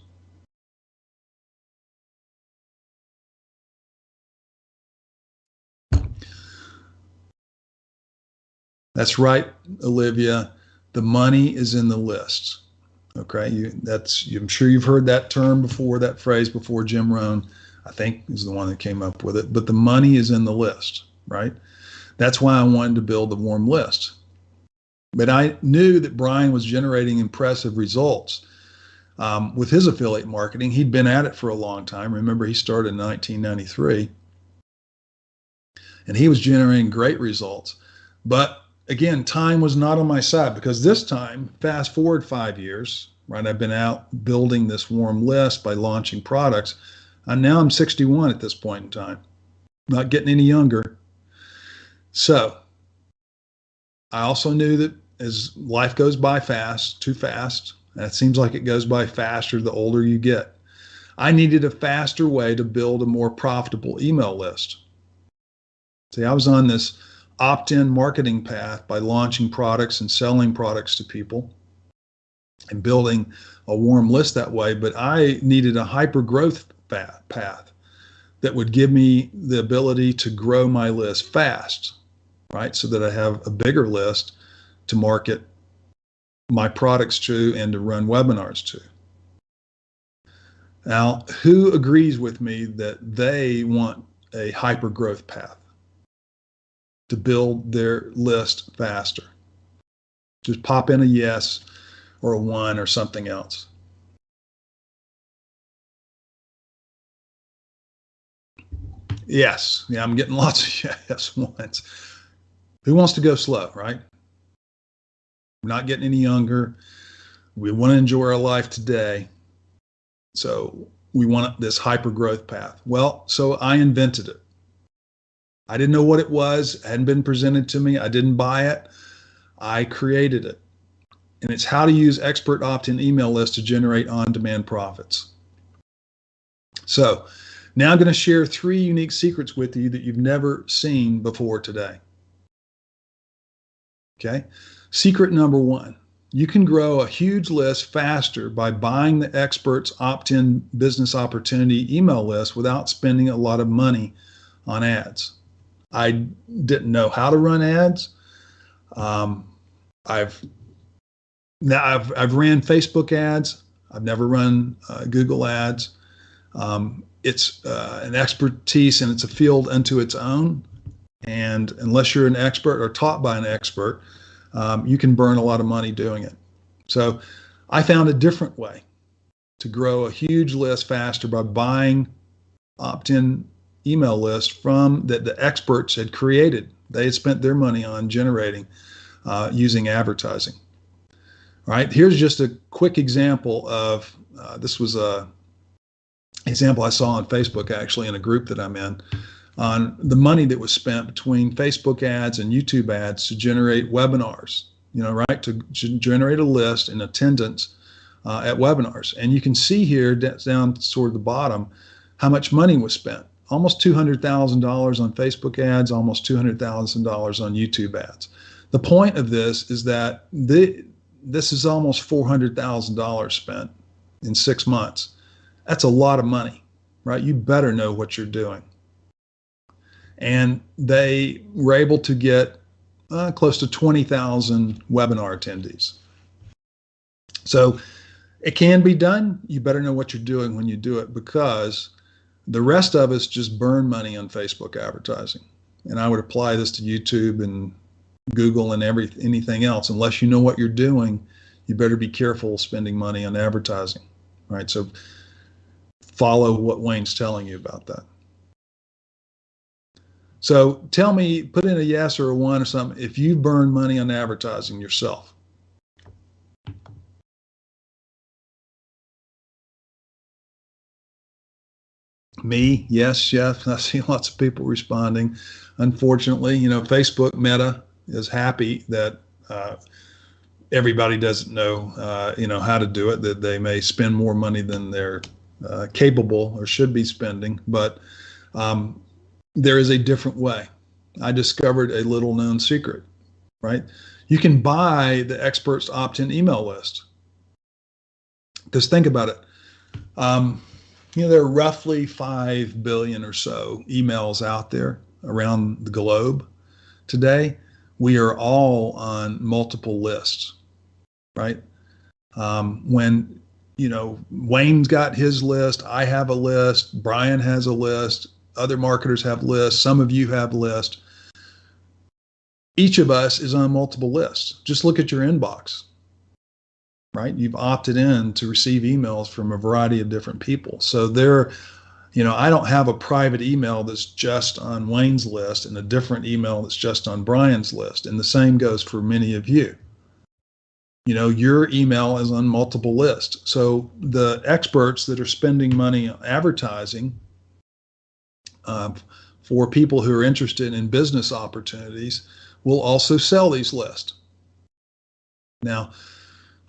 That's right, Olivia. The money is in the list. Okay, I'm sure you've heard that term before, that phrase before. Jim Rohn, I think, is the one that came up with it. But the money is in the list, right? That's why I wanted to build a warm list. But I knew that Brian was generating impressive results with his affiliate marketing. He'd been at it for a long time. Remember, he started in 1993, and he was generating great results. But again, time was not on my side, because this time, fast forward 5 years, right? I've been out building this warm list by launching products. And now I'm 61 at this point in time, not getting any younger. So I also knew that as life goes by too fast, and it seems like it goes by faster the older you get, I needed a faster way to build a more profitable email list. See, I was on this opt-in marketing path by launching products and selling products to people and building a warm list that way. But I needed a hyper growth path that would give me the ability to grow my list fast, right? So that I have a bigger list to market my products to and to run webinars to. Now, who agrees with me that they want a hyper growth path to build their list faster? Just pop in a yes or a 1 or something else. Yes. Yeah, I'm getting lots of yes ones. Who wants to go slow, right? We're not getting any younger. We want to enjoy our life today. So we want this hyper growth path. Well, so I invented it. I didn't know what it was. It hadn't been presented to me. I didn't buy it. I created it. And it's how to use expert opt-in email lists to generate on-demand profits. So now I'm going to share 3 unique secrets with you that you've never seen before today. Okay. Secret number 1, you can grow a huge list faster by buying the expert's opt-in business opportunity email list without spending a lot of money on ads. I didn't know how to run ads. I've ran Facebook ads. I've never run Google ads. It's an expertise and it's a field unto its own. And unless you're an expert or taught by an expert, you can burn a lot of money doing it. So I found a different way to grow a huge list faster by buying opt-in email lists from that the experts had created. They had spent their money on generating using advertising. All right, here's just a quick example of, this was a example I saw on Facebook, actually, in a group that I'm in, on the money that was spent between Facebook ads and YouTube ads to generate webinars, right, to generate a list and attendance at webinars. And you can see here down toward the bottom how much money was spent. Almost $200,000 on Facebook ads, almost $200,000 on YouTube ads. The point of this is that this is almost $400,000 spent in 6 months. That's a lot of money, right? You better know what you're doing. And they were able to get close to 20,000 webinar attendees. So it can be done. You better know what you're doing when you do it, because the rest of us just burn money on Facebook advertising. And I would apply this to YouTube and Google and anything else. Unless you know what you're doing, you better be careful spending money on advertising, right? So follow what Wayne's telling you about that. So tell me, put in a yes or a one or something if you burn money on advertising yourself. Me, yes, Jeff. I see lots of people responding. Unfortunately, Facebook Meta is happy that everybody doesn't know, how to do it, that they may spend more money than they're capable or should be spending. But there is a different way. I discovered a little known secret, right? You can buy the experts opt-in email list. Because think about it. There are roughly 5 billion or so emails out there around the globe today. We are all on multiple lists, right? When, Wayne's got his list, I have a list, Brian has a list, other marketers have lists, some of you have lists. Each of us is on multiple lists. Just look at your inbox, right? You've opted in to receive emails from a variety of different people. So I don't have a private email that's just on Wayne's list and a different email that's just on Brian's list. And the same goes for many of you. Your email is on multiple lists. So the experts that are spending money on advertising for people who are interested in business opportunities will also sell these lists. Now,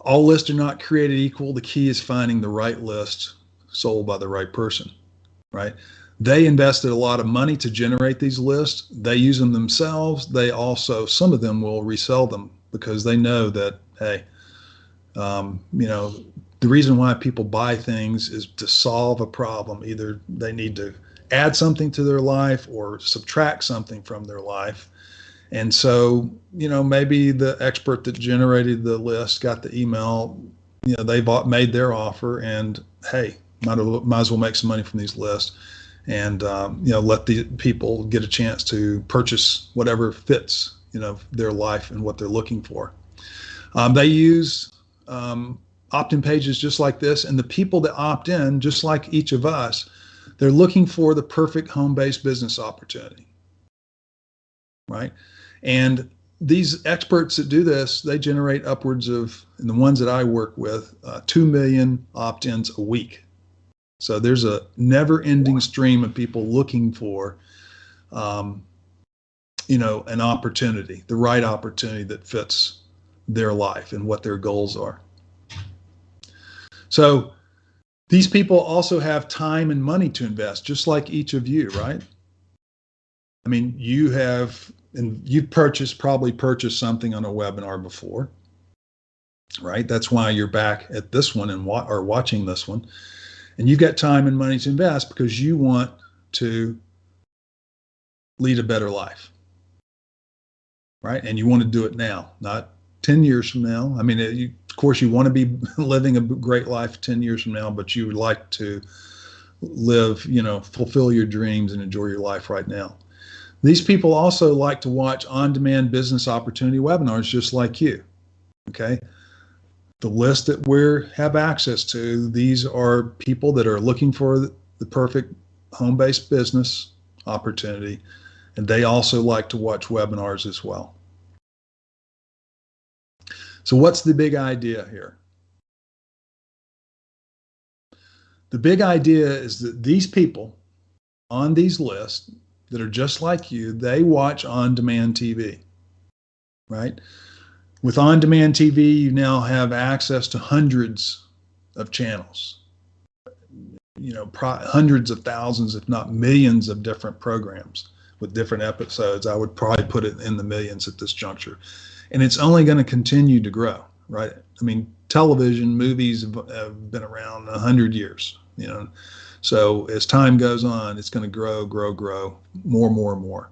all lists are not created equal. The key is finding the right list sold by the right person, right? They invested a lot of money to generate these lists. They use them themselves. They also, some of them will resell them because they know that, hey, the reason why people buy things is to solve a problem. Either they need to add something to their life or subtract something from their life. And so, maybe the expert that generated the list got the email, they made their offer and, hey, might as well make some money from these lists and, let the people get a chance to purchase whatever fits, their life and what they're looking for. They use opt-in pages just like this. And the people that opt in, just like each of us, they're looking for the perfect home-based business opportunity, right? And these experts that do this, they generate upwards of, and the ones that I work with, 2 million opt-ins a week. So there's a never-ending stream of people looking for, an opportunity, the right opportunity that fits their life and what their goals are. So these people also have time and money to invest, just like each of you, right? I mean, you have, and you've probably purchased something on a webinar before, right? That's why you're back at this one and or watching this one. And you've got time and money to invest because you want to lead a better life, right? And you want to do it now, not 10 years from now. I mean, of course, you want to be living a great life 10 years from now, but you would like to live, fulfill your dreams and enjoy your life right now. These people also like to watch on-demand business opportunity webinars just like you, okay? The list that we have access to, these are people that are looking for the perfect home-based business opportunity, and they also like to watch webinars as well. So what's the big idea here? The big idea is that these people on these lists that are just like you, they watch on-demand TV, right? With on-demand TV, you now have access to hundreds of channels, hundreds of thousands, if not millions of different programs with different episodes. I would probably put it in the millions at this juncture. And it's only going to continue to grow, right? I mean, television, movies have been around 100 years, So as time goes on, it's going to grow, more.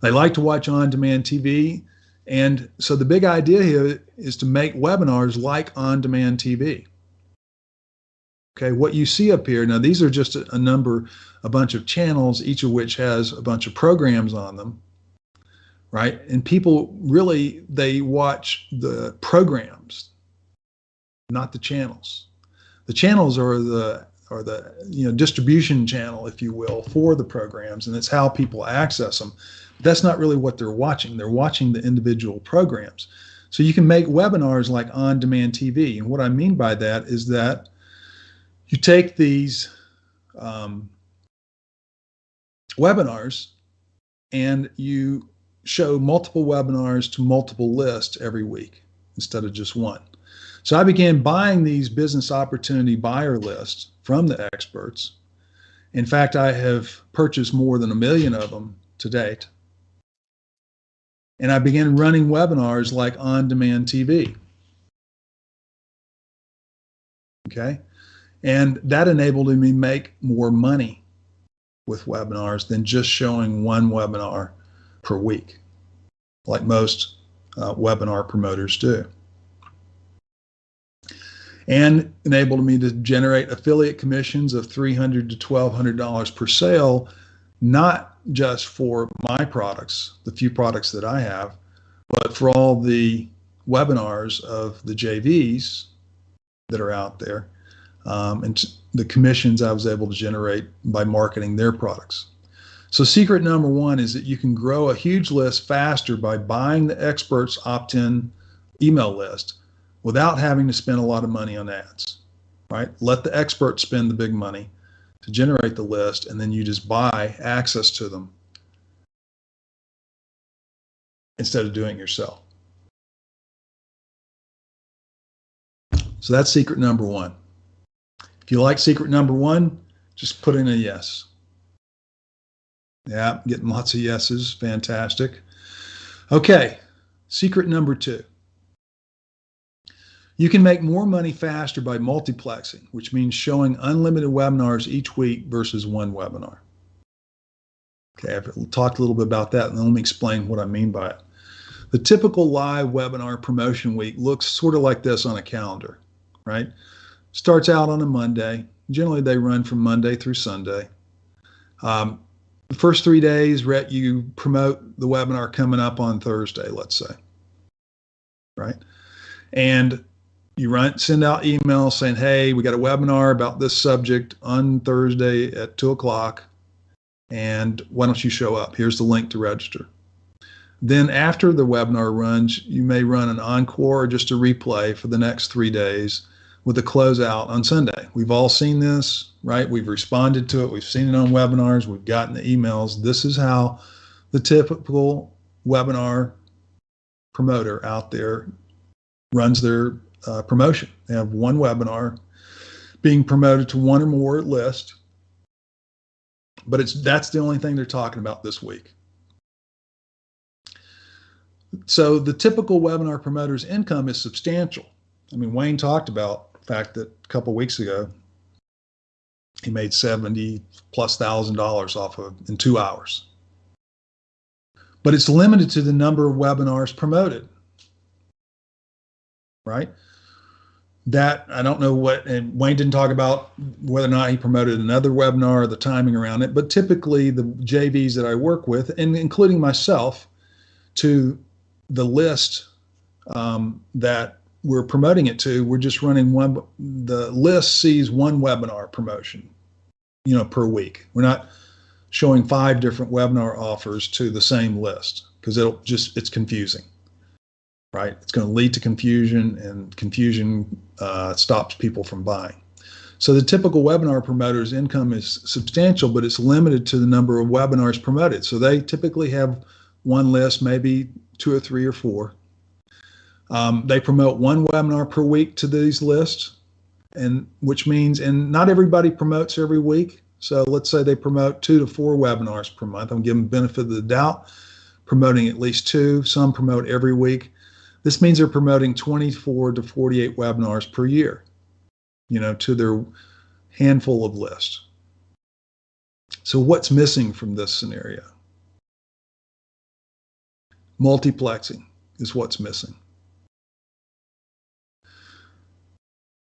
They like to watch on-demand TV. And so the big idea here is to make webinars like on-demand TV. Okay, what you see up here, now these are just a bunch of channels, each of which has a bunch of programs on them, right? And people really, they watch the programs, not the channels. The channels are the distribution channel, if you will, for the programs, and it's how people access them. But that's not really what they're watching. They're watching the individual programs. So you can make webinars like on-demand TV. And what I mean by that is that you take these webinars and you show multiple webinars to multiple lists every week instead of just one. So I began buying these business opportunity buyer lists from the experts. In fact, I have purchased more than 1 million of them to date. And I began running webinars like on-demand TV. Okay. And that enabled me to make more money with webinars than just showing one webinar per week, like most webinar promoters do. And enabled me to generate affiliate commissions of $300 to $1,200 per sale, not just for my products, the few products that I have, but for all the webinars of the JVs that are out there, and the commissions I was able to generate by marketing their products. So secret number one is that you can grow a huge list faster by buying the experts opt-in email list without having to spend a lot of money on ads, right? Let the experts spend the big money to generate the list, and then you just buy access to them instead of doing it yourself. So that's secret number one. If you like secret number one, just put in a yes. Yeah, getting lots of yeses. Fantastic. Okay, secret number two. You can make more money faster by multiplexing, which means showing unlimited webinars each week versus one webinar. Okay, I've talked a little bit about that, and let me explain what I mean by it. The typical live webinar promotion week looks sort of like this on a calendar, right? Starts out on a Monday. Generally, they run from Monday through Sunday. The first 3 days, you promote the webinar coming up on Thursday, let's say, right? And you send out emails saying, hey, we got a webinar about this subject on Thursday at 2 o'clock, and why don't you show up? Here's the link to register. Then after the webinar runs, you may run an encore or just a replay for the next 3 days with a closeout on Sunday. We've all seen this, right? We've responded to it. We've seen it on webinars. We've gotten the emails. This is how the typical webinar promoter out there runs their promotion. They have one webinar being promoted to one or more list, but that's the only thing they're talking about this week. So the typical webinar promoter's income is substantial. I mean, Wayne talked about the fact that a couple of weeks ago, he made $70,000+ off of in 2 hours. But it's limited to the number of webinars promoted, right? That, I don't know what, and Wayne didn't talk about whether or not he promoted another webinar or the timing around it, but typically the JVs that I work with, and including myself, to the list that we're promoting it to, we're just running the list sees one webinar promotion, per week. We're not showing 5 different webinar offers to the same list because it's confusing, right? It's going to lead to confusion, and confusion stops people from buying. So the typical webinar promoter's income is substantial, but it's limited to the number of webinars promoted. So they typically have one list, maybe 2 or 3 or 4. They promote one webinar per week to these lists, and not everybody promotes every week. So let's say they promote 2 to 4 webinars per month. I'm giving them benefit of the doubt, promoting at least 2. Some promote every week. This means they're promoting 24 to 48 webinars per year, to their handful of lists. So what's missing from this scenario? Multiplexing is what's missing.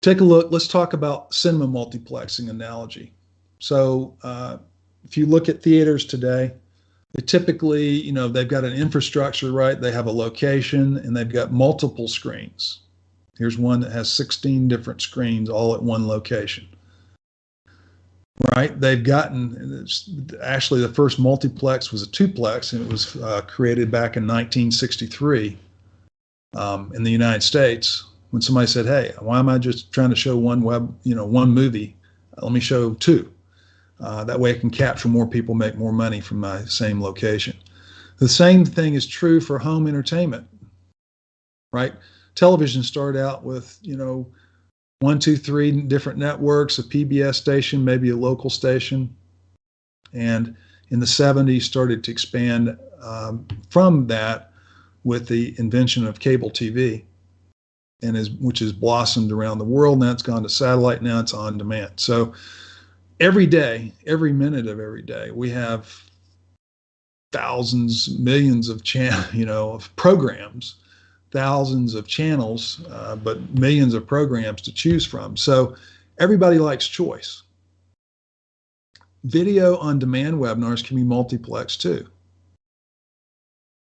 Take a look. Let's talk about cinema multiplexing analogy. So if you look at theaters today, They typically, you know, they've got an infrastructure, right? They have a location and they've got multiple screens. Here's one that has 16 different screens all at one location, right? They've gotten, actually the first multiplex was a twoplex, and it was created back in 1963 in the United States, when somebody said, hey, why am I just trying to show one movie? Let me show two. That way I can capture more people, make more money from my same location. The same thing is true for home entertainment, right? Television started out with, you know, 1, 2, 3 different networks, a PBS station, maybe a local station. And in the 70s started to expand from that with the invention of cable TV, which has blossomed around the world. Now it's gone to satellite, now it's on demand. So every day, every minute of every day, we have thousands, millions of of programs, thousands of channels, but millions of programs to choose from. So everybody likes choice. Video on demand webinars can be multiplex too,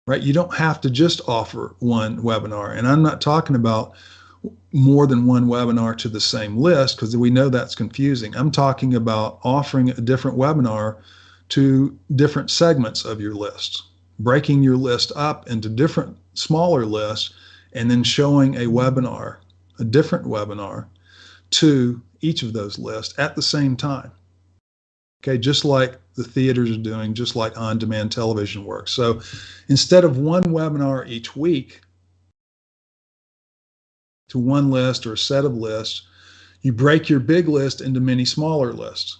right? You don't have to just offer one webinar. And I'm not talking about more than one webinar to the same list, because we know that's confusing. I'm talking about offering a different webinar to different segments of your list, breaking your list up into different smaller lists, and then showing a different webinar to each of those lists at the same time. Okay, just like the theaters are doing, just like on-demand television works. So instead of one webinar each week to one list or a set of lists, you break your big list into many smaller lists.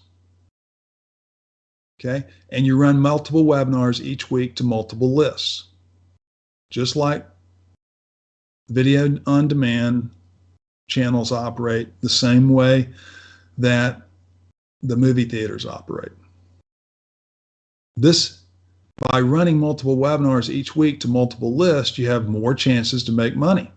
Okay, and you run multiple webinars each week to multiple lists, just like video on demand channels operate, the same way that the movie theaters operate. By running multiple webinars each week to multiple lists, you have more chances to make money,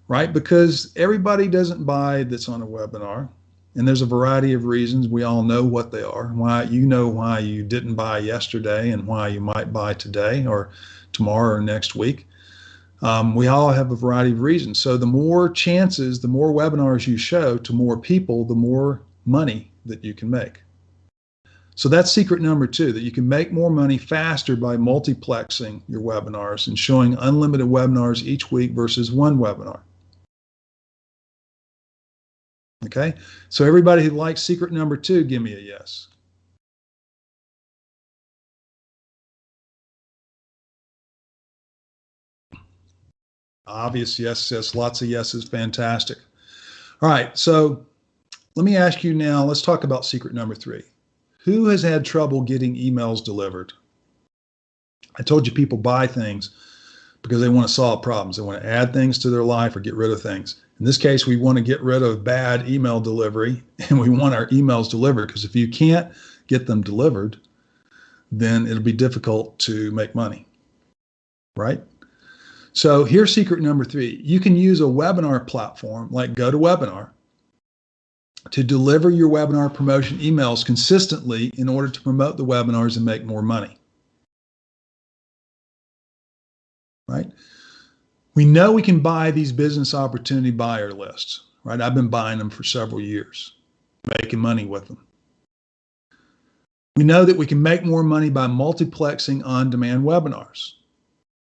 right? Because everybody doesn't buy that's on a webinar, and there's a variety of reasons. We all know what they are. Why you didn't buy yesterday and why you might buy today or tomorrow or next week. We all have a variety of reasons. So the more chances, the more webinars you show to more people, the more money that you can make. So that's secret number 2, that you can make more money faster by multiplexing your webinars and showing unlimited webinars each week versus one webinar. Okay, so everybody who likes secret number 2, give me a yes. Obvious yes, lots of yeses, fantastic. All right, so let me ask you now, let's talk about secret number 3. Who has had trouble getting emails delivered? I told you people buy things because they want to solve problems. They want to add things to their life or get rid of things. In this case, we want to get rid of bad email delivery, and we want our emails delivered, because if you can't get them delivered, then it'll be difficult to make money, right? So here's secret number 3. You can use a webinar platform like GoToWebinar to deliver your webinar promotion emails consistently in order to promote the webinars and make more money, right? We know we can buy these business opportunity buyer lists, right? I've been buying them for several years, making money with them. We know that we can make more money by multiplexing on-demand webinars,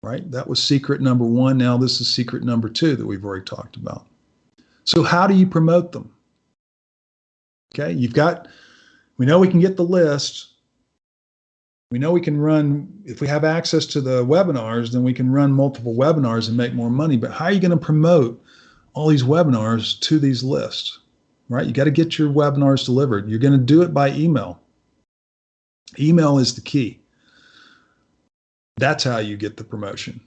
right? That was secret number 1. Now this is secret number 2 that we've already talked about. So how do you promote them? Okay, we know we can get the list. We know we can run, if we have access to the webinars, then we can run multiple webinars and make more money. But how are you going to promote all these webinars to these lists, right? You got to get your webinars delivered. You're going to do it by email. Email is the key. That's how you get the promotion.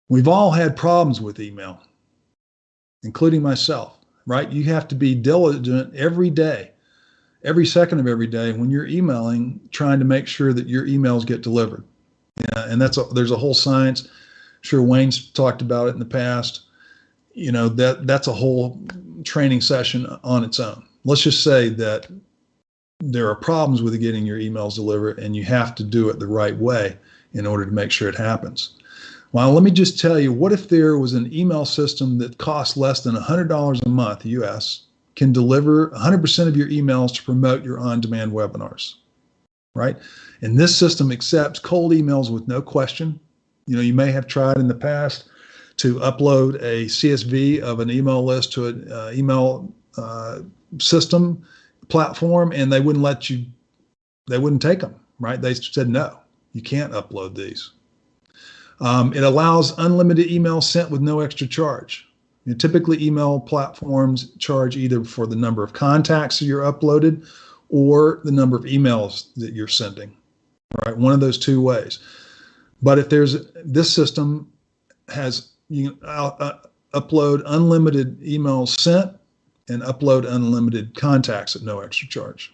We've all had problems with email, including myself. Right? You have to be diligent every day, every second of every day when you're emailing, trying to make sure that your emails get delivered. Yeah, and there's a whole science. I'm sure Wayne's talked about it in the past. You know, that's a whole training session on its own. Let's just say that there are problems with getting your emails delivered, and you have to do it the right way in order to make sure it happens. Well, let me just tell you, what if there was an email system that costs less than $100 a month, US, can deliver 100% of your emails to promote your on-demand webinars, right? And this system accepts cold emails with no question. You know, you may have tried in the past to upload a CSV of an email list to an email system platform, and they wouldn't let you, they wouldn't take them, right? They said, no, you can't upload these. It allows unlimited emails sent with no extra charge. You know, typically, email platforms charge either for the number of contacts that you're uploaded or the number of emails that you're sending, right? One of those two ways. But if there's, this system has, you can upload unlimited emails sent and upload unlimited contacts at no extra charge.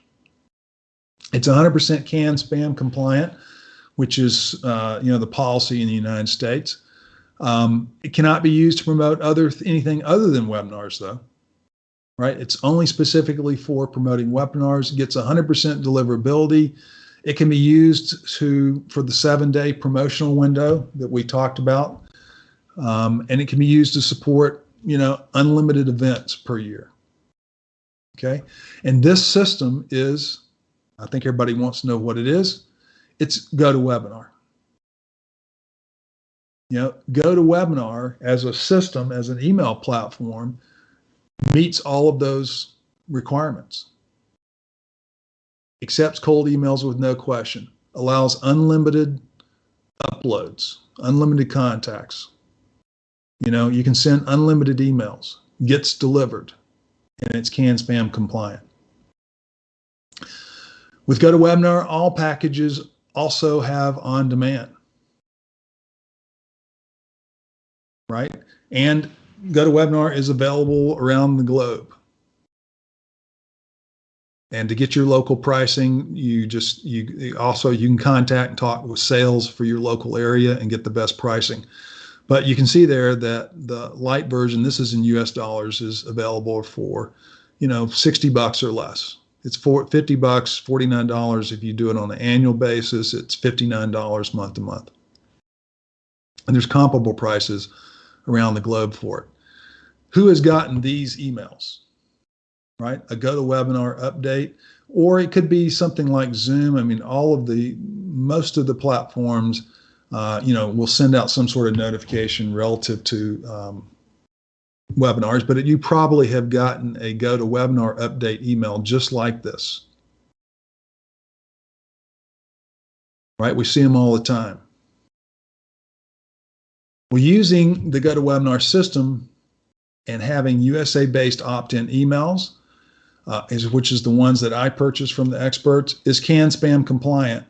It's 100% CAN spam compliant, which is you know, the policy in the United States. It cannot be used to promote anything other than webinars, though, right? It's only specifically for promoting webinars. It gets 100% deliverability. It can be used for the 7-day promotional window that we talked about, and it can be used to support, you know, unlimited events per year. Okay, and this system is, I think everybody wants to know what it is. It's GoToWebinar. You know, GoToWebinar as a system, as an email platform, meets all of those requirements. Accepts cold emails with no question. Allows unlimited uploads, unlimited contacts. You know, you can send unlimited emails. Gets delivered, and it's CAN spam compliant. With GoToWebinar, all packages also have on demand, right? And GoToWebinar is available around the globe. And to get your local pricing, you can contact and talk with sales for your local area and get the best pricing. But you can see there that the light version, this is in US dollars, is available for, you know, $60 or less. It's $50, $49 if you do it on an annual basis. It's $59 month to month. And there's comparable prices around the globe for it. Who has gotten these emails, right? A GoToWebinar update, or it could be something like Zoom. I mean, most of the platforms, you know, will send out some sort of notification relative to webinars, but you probably have gotten a GoToWebinar update email just like this, right? We see them all the time. Well, using the GoToWebinar system and having USA-based opt-in emails, which is the ones that I purchased from the experts, is CAN spam compliant.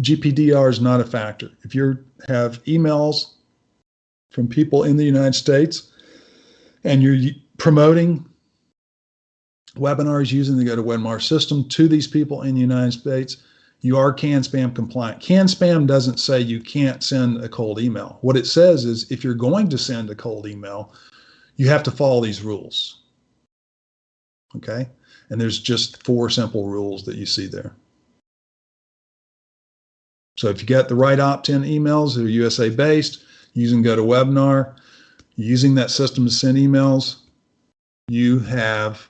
GPDR is not a factor. If you have emails from people in the United States and you're promoting webinars using the GoToWebinar system to these people in the United States, you are CAN spam compliant. CAN spam doesn't say you can't send a cold email. What it says is if you're going to send a cold email, you have to follow these rules. Okay? And there's just 4 simple rules that you see there. So if you get the right opt-in emails that are USA based, using GoToWebinar, using that system to send emails, you have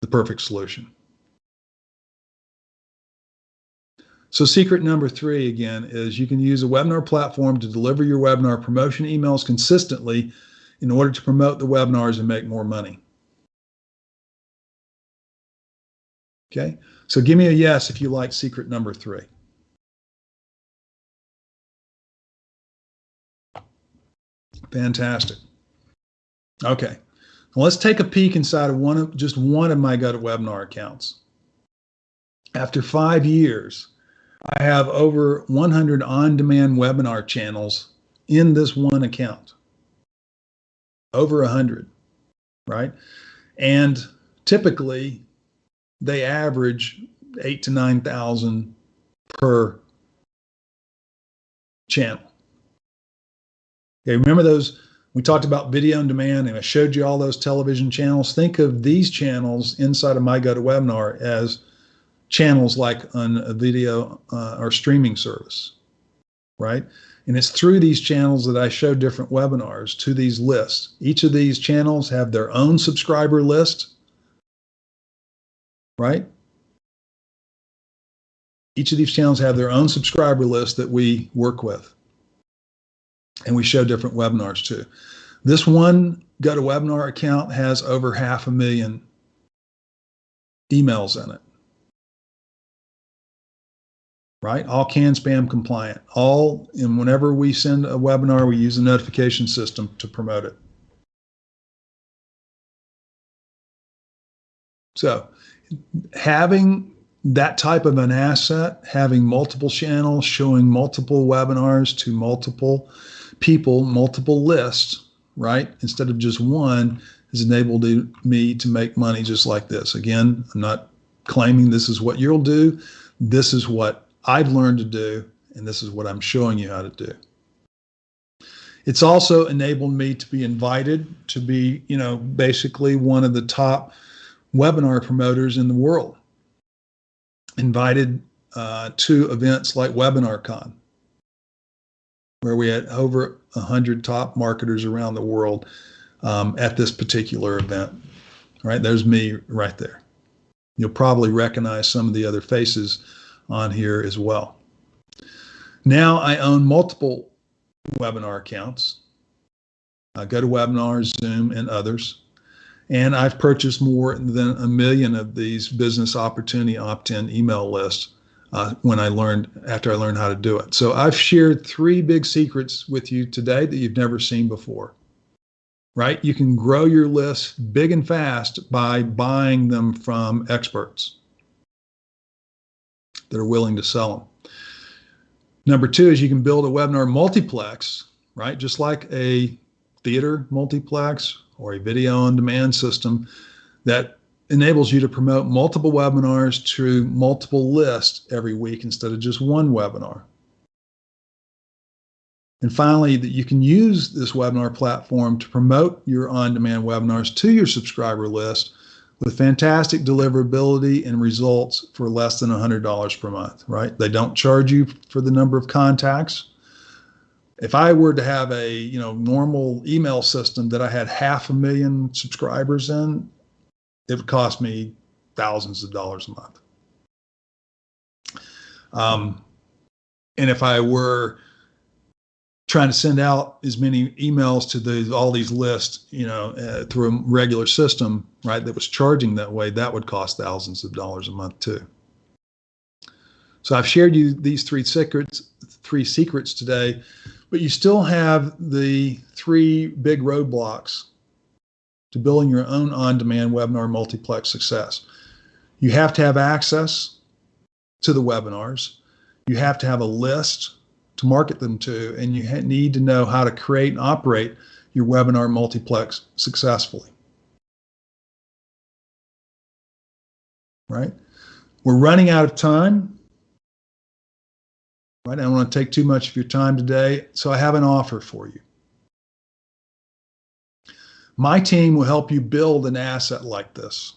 the perfect solution. So secret number 3, again, is you can use a webinar platform to deliver your webinar promotion emails consistently in order to promote the webinars and make more money. Okay, so give me a yes if you like secret number 3. Fantastic. Okay, well, let's take a peek inside of just one of my GoToWebinar accounts. After 5 years, I have over 100 on-demand webinar channels in this one account. Over 100, right? And typically, they average 8,000 to 9,000 per channel. Okay, remember those We talked about video on demand, and I showed you all those television channels. Think of these channels inside of my GoToWebinar as channels like on a video or streaming service, right? And it's through these channels that I show different webinars to these lists. Each of these channels have their own subscriber list, right? Each of these channels have their own subscriber list that we work with, and we show different webinars too. This one GoToWebinar account has over 500,000 emails in it, right? All CAN spam compliant. And whenever we send a webinar, we use a notification system to promote it. So having that type of an asset, having multiple channels, showing multiple webinars to multiple people, multiple lists, right, instead of just one, has enabled me to make money just like this. Again, I'm not claiming this is what you'll do. This is what I've learned to do, and this is what I'm showing you how to do. It's also enabled me to be invited to be, basically one of the top webinar promoters in the world. Invited to events like WebinarCon, where we had over 100 top marketers around the world at this particular event. Right, there's me right there. You'll probably recognize some of the other faces on here as well. Now I own multiple webinar accounts, GoToWebinar, Zoom, and others. And I've purchased more than 1 million of these business opportunity opt-in email lists after I learned how to do it. So I've shared 3 big secrets with you today that you've never seen before, right? You can grow your list big and fast by buying them from experts that are willing to sell them. Number 2 is you can build a webinar multiplex, right? Just like a theater multiplex or a video on demand system that enables you to promote multiple webinars to multiple lists every week instead of just one webinar. And finally, that you can use this webinar platform to promote your on-demand webinars to your subscriber list with fantastic deliverability and results for less than $100 per month, right? They don't charge you for the number of contacts. If I were to have a normal email system that I had 500,000 subscribers in, it would cost me thousands of dollars a month. And if I were trying to send out as many emails to all these lists, through a regular system, right, that was charging that way, that would cost thousands of dollars a month too. So I've shared you these 3 secrets today, but you still have the 3 big roadblocks to building your own on-demand webinar multiplex success. You have to have access to the webinars. You have to have a list to market them to, and you need to know how to create and operate your webinar multiplex successfully. Right? We're running out of time. Right? I don't want to take too much of your time today, so I have an offer for you. My team will help you build an asset like this.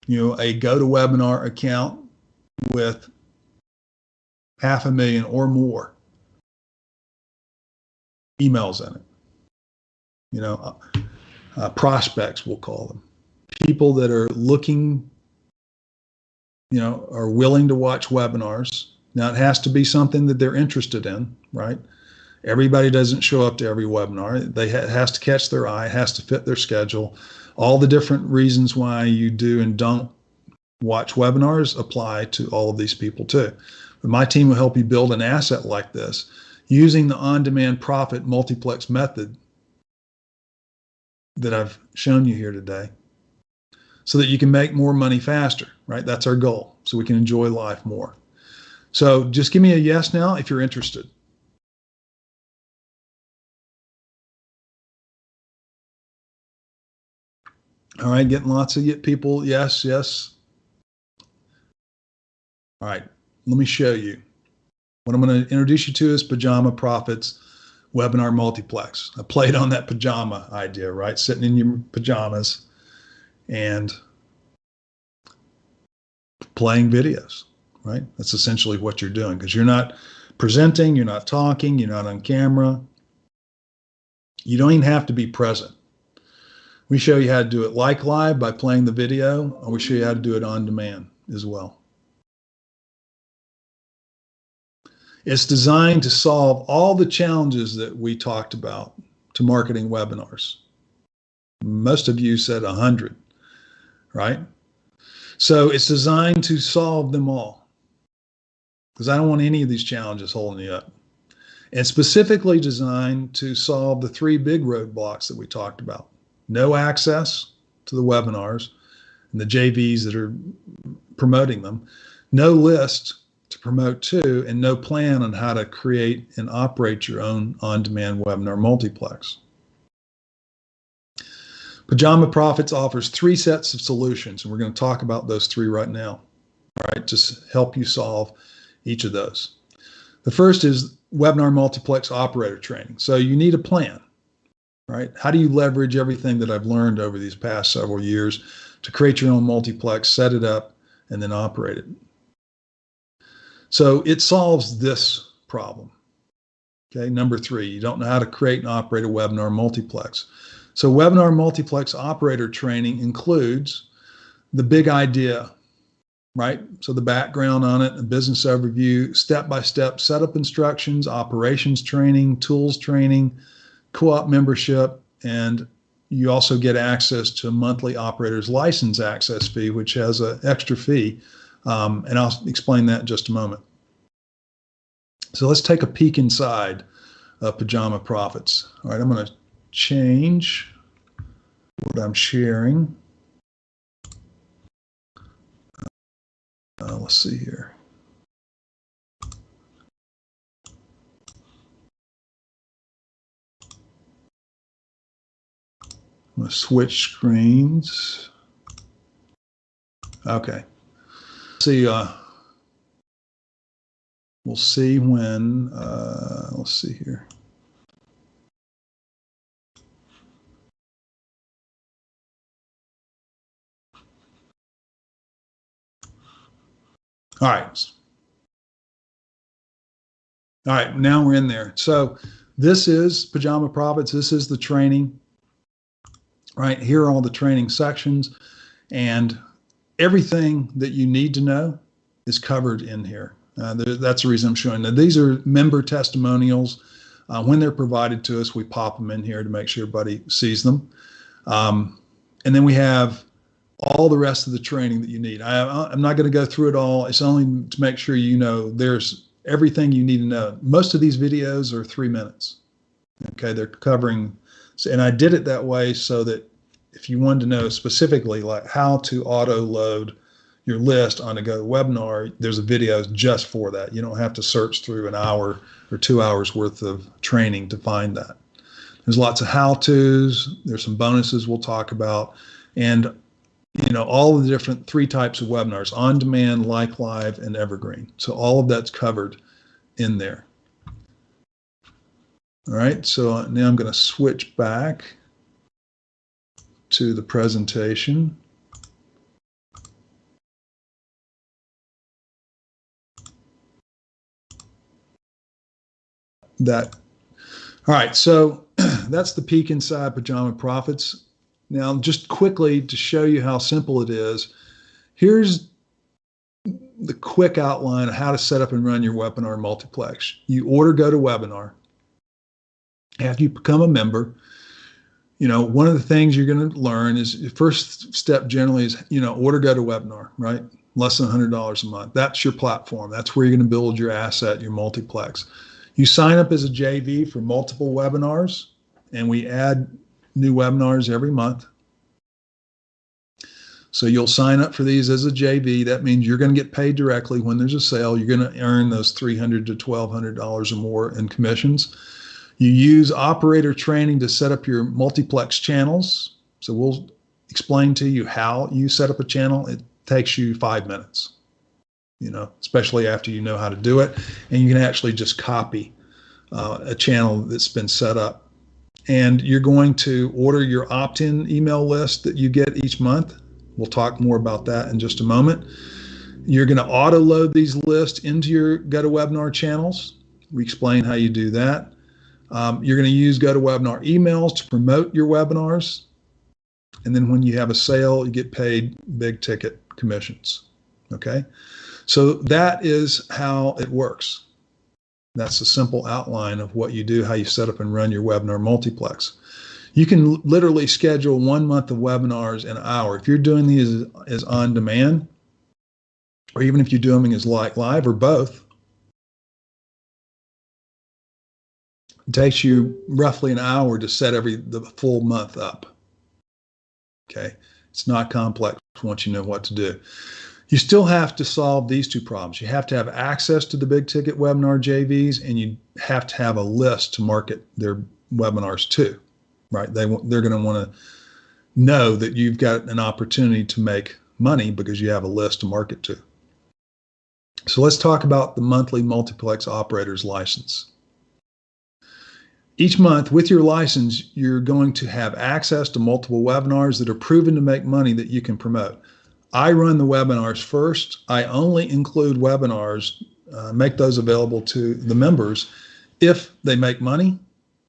A GoToWebinar account with 500,000 or more emails in it. Prospects, we'll call them. People that are looking, are willing to watch webinars. Now, it has to be something that they're interested in, right? Everybody doesn't show up to every webinar. It has to catch their eye. It has to fit their schedule. All the different reasons why you do and don't watch webinars apply to all of these people too. But my team will help you build an asset like this using the on-demand profit multiplex method that I've shown you here today, so that you can make more money faster, right? That's our goal, so we can enjoy life more. So just give me a yes now if you're interested. All right, getting lots of people, yes, yes. All right, let me show you. What I'm going to introduce you to is Pajama Profits webinar multiplex. I played on that pajama idea, right? Sitting in your pajamas and playing videos, right? That's essentially what you're doing, because you're not presenting, you're not talking, you're not on camera. You don't even have to be present. We show you how to do it like live by playing the video, or we show you how to do it on demand as well. It's designed to solve all the challenges that we talked about to marketing webinars. Most of you said 100, right? So it's designed to solve them all, because I don't want any of these challenges holding you up. And specifically designed to solve the 3 big roadblocks that we talked about. No access to the webinars and the JVs that are promoting them, no list to promote to, and no plan on how to create and operate your own on-demand webinar multiplex. Pajama Profits offers 3 sets of solutions, and we're going to talk about those 3 right now, all right, to help you solve each of those. The first is webinar multiplex operator training. So you need a plan, right? How do you leverage everything that I've learned over these past several years to create your own multiplex, set it up, and then operate it? So it solves this problem. Okay, number 3, you don't know how to create and operate a webinar multiplex. So webinar multiplex operator training includes the big idea, right? So the background on it, a business overview, step-by-step setup instructions, operations training, tools training, co-op membership, and you also get access to a monthly operator's license access fee, which has an extra fee. And I'll explain that in just a moment. So let's take a peek inside Pajama Profits. All right, I'm going to change what I'm sharing. Let's see here. I'm going to switch screens. Okay. See, we'll see when, let's see here. All right. All right, now we're in there. So this is Pajama Profits. This is the training. Right, here are all the training sections, and everything that you need to know is covered in here. That's the reason I'm showing that. These are member testimonials. When they're provided to us, we pop them in here to make sure everybody sees them. And then we have all the rest of the training that you need. I'm not going to go through it all. It's only to make sure you know there's everything you need to know. Most of these videos are 3 minutes. Okay, they're covering, and I did it that way so that if you wanted to know specifically like how to auto load your list on a GoToWebinar, there's a video just for that. You don't have to search through an hour or 2 hours worth of training to find that. There's lots of how-tos. There's some bonuses we'll talk about, and you know, all of the different 3 types of webinars: on demand, like live, and evergreen. So all of that's covered in there. All right, so now I'm going to switch back to the presentation. All right, so that's the peek inside Pajama Profits. Now, just quickly to show you how simple it is, here's the quick outline of how to set up and run your webinar multiplex. You order GoToWebinar. After you become a member, you know, one of the things you're going to learn is the first step generally is, you know, order GoToWebinar, right? Less than $100 a month. That's your platform. That's where you're going to build your asset, your multiplex. You sign up as a JV for multiple webinars, and we add new webinars every month. So you'll sign up for these as a JV. That means you're going to get paid directly when there's a sale. You're going to earn those $300 to $1,200 or more in commissions. You use operator training to set up your multiplex channels. So we'll explain to you how you set up a channel. It takes you 5 minutes, you know, especially after you know how to do it. And you can actually just copy a channel that's been set up. And you're going to order your opt-in email list that you get each month. We'll talk more about that in just a moment. You're going to auto-load these lists into your GoToWebinar channels. We explain how you do that. You're going to use GoToWebinar emails to promote your webinars. And then when you have a sale, you get paid big ticket commissions. Okay? So that is how it works. That's a simple outline of what you do, how you set up and run your webinar multiplex. You can literally schedule 1 month of webinars in an hour. If you're doing these as on demand, or even if you're doing them as live or both, it takes you roughly an hour to set the full month up. Okay, it's not complex once you know what to do. You still have to solve these two problems. You have to have access to the big ticket webinar JVs, and you have to have a list to market their webinars to, right? They're going to want to know that you've got an opportunity to make money because you have a list to market to. So let's talk about the monthly multiplex operator's license. Each month with your license, you're going to have access to multiple webinars that are proven to make money that you can promote. I run the webinars first. I only include webinars, make those available to the members if they make money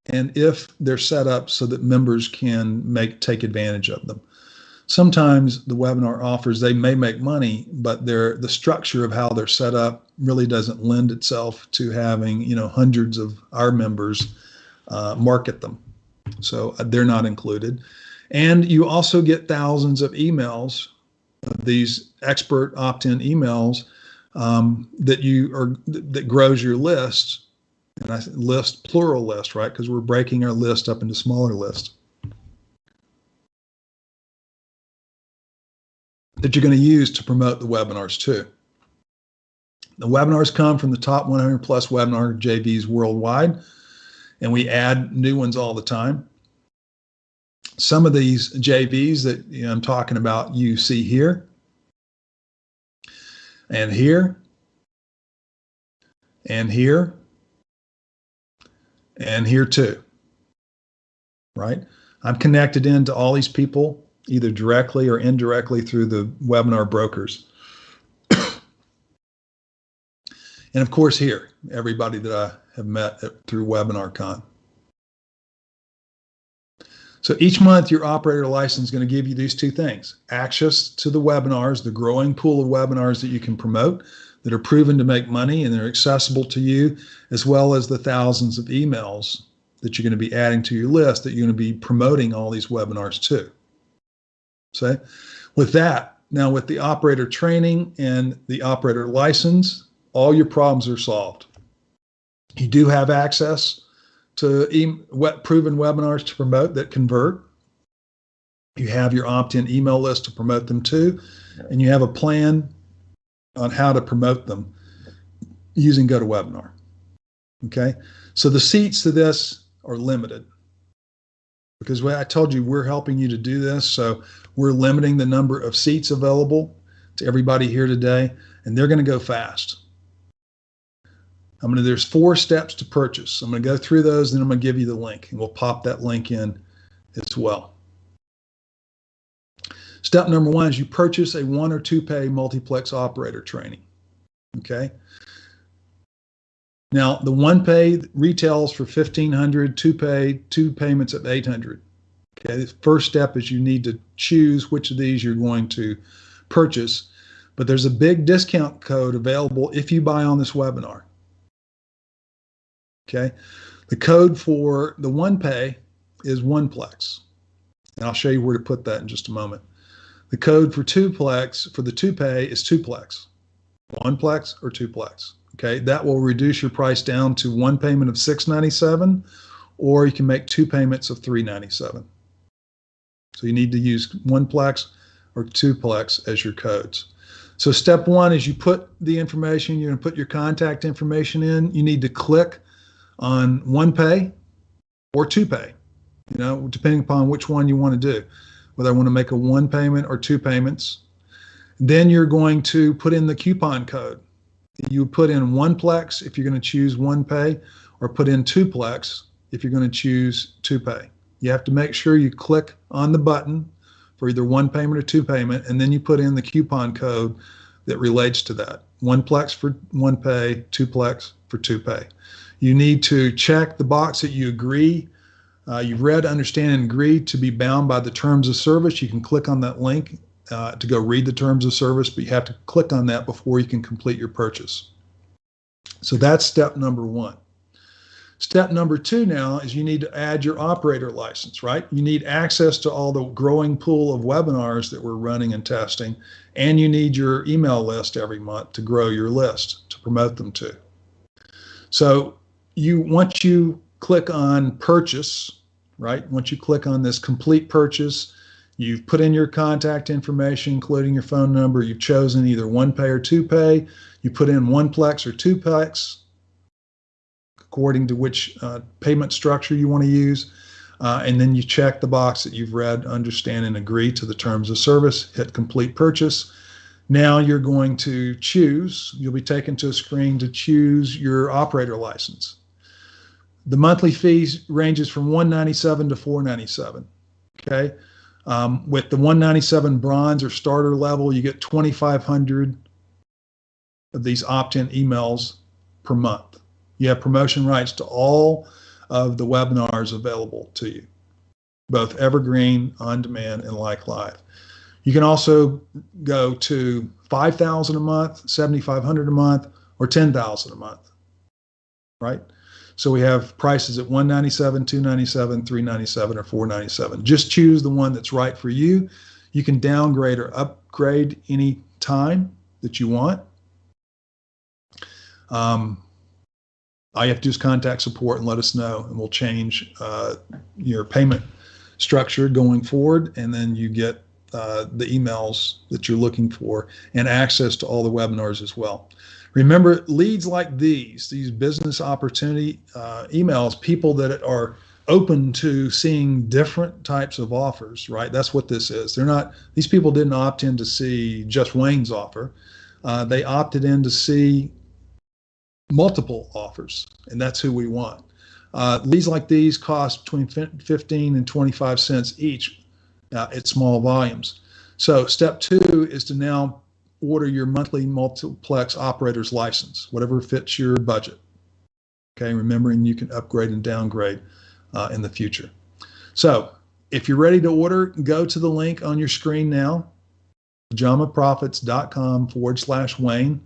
and if they're set up so that members can take advantage of them. Sometimes the webinar offers, they may make money, but the structure of how they're set up really doesn't lend itself to having, hundreds of our members market them. So they're not included. And you also get thousands of emails, these expert opt-in emails that grows your list. And I list, plural list, right? Because we're breaking our list up into smaller lists that you're going to use to promote the webinars too. The webinars come from the top 100 plus webinar JVs worldwide, and we add new ones all the time. Some of these JVs that I'm talking about, you see here, and here, and here, and here too, right? I'm connected into all these people, either directly or indirectly through the webinar brokers. And of course here, everybody that I have met through WebinarCon. So each month your operator license is going to give you these two things: access to the webinars, the growing pool of webinars that you can promote that are proven to make money and they're accessible to you, as well as the thousands of emails that you're going to be adding to your list that you're going to be promoting all these webinars to. So with that, now with the operator training and the operator license, all your problems are solved. You do have access to proven webinars to promote that convert. You have your opt-in email list to promote them to, and you have a plan on how to promote them using GoToWebinar. Okay, so the seats to this are limited because I told you we're helping you to do this, so we're limiting the number of seats available to everybody here today, and they're going to go fast. There's 4 steps to purchase. I'm going to go through those, and then I'm going to give you the link, and we'll pop that link in as well. Step number 1 is you purchase a 1 or 2 pay multiplex operator training. Okay. Now the 1 pay retails for $1,500, 2 pay, 2 payments at $800. Okay. The first step is you need to choose which of these you're going to purchase, but there's a big discount code available if you buy on this webinar. Okay, the code for the 1 pay is 1plex, and I'll show you where to put that in just a moment. The code for 2plex for the 2 pay is 2plex, 1plex or 2plex. Okay, that will reduce your price down to 1 payment of $697, or you can make 2 payments of $397. So you need to use 1plex or 2plex as your codes. So step 1 is you put the information, you're going to put your contact information in. You need to click on 1 pay or 2 pay, depending upon which one you want to do, whether I want to make a 1 payment or 2 payments. Then you're going to put in the coupon code. You put in 1plex if you're going to choose 1 pay, or put in Twoplex if you're going to choose to pay. You have to make sure you click on the button for either one payment or two payment, and then you put in the coupon code that relates to that. Oneplex for one pay, Twoplex for two pay. You need to check the box that you agree. You've read, understand, and agree to be bound by the terms of service. You can click on that link to go read the terms of service, but you have to click on that before you can complete your purchase. So that's step number one. Step number two now is you need to add your operator license, right? You need access to all the growing pool of webinars that we're running and testing, and you need your email list every month to grow your list, to promote them to. So once you click on purchase, right? Once you click on this complete purchase, you've put in your contact information, including your phone number. You've chosen either one pay or two pay. You put in Oneplex or Twoplex, according to which payment structure you want to use. And then you check the box that you've read, understand, and agree to the terms of service, hit complete purchase. Now you're going to choose, you'll be taken to a screen to choose your operator license. The monthly fees ranges from $197 to $497, okay? With the $197 bronze or starter level, you get 2,500 of these opt-in emails per month. You have promotion rights to all of the webinars available to you, both evergreen, on demand, and like live. You can also go to $5,000 a month, $7,500 a month, or $10,000 a month, right? So we have prices at $197, $297, $397, or $497. Just choose the one that's right for you. You can downgrade or upgrade any time that you want. All you have to do is contact support and let us know, and we'll change your payment structure going forward, and then you get the emails that you're looking for and access to all the webinars as well. Remember, leads like these business opportunity emails, people that are open to seeing different types of offers, right? That's what this is. These people didn't opt in to see just Wayne's offer. They opted in to see multiple offers, and that's who we want. Leads like these cost between 15 and 25 cents each at small volumes. So step two is to now order your monthly multiplex operator's license, whatever fits your budget. Okay, remembering you can upgrade and downgrade in the future. So if you're ready to order, go to the link on your screen now, pajamaprofits.com/Wayne.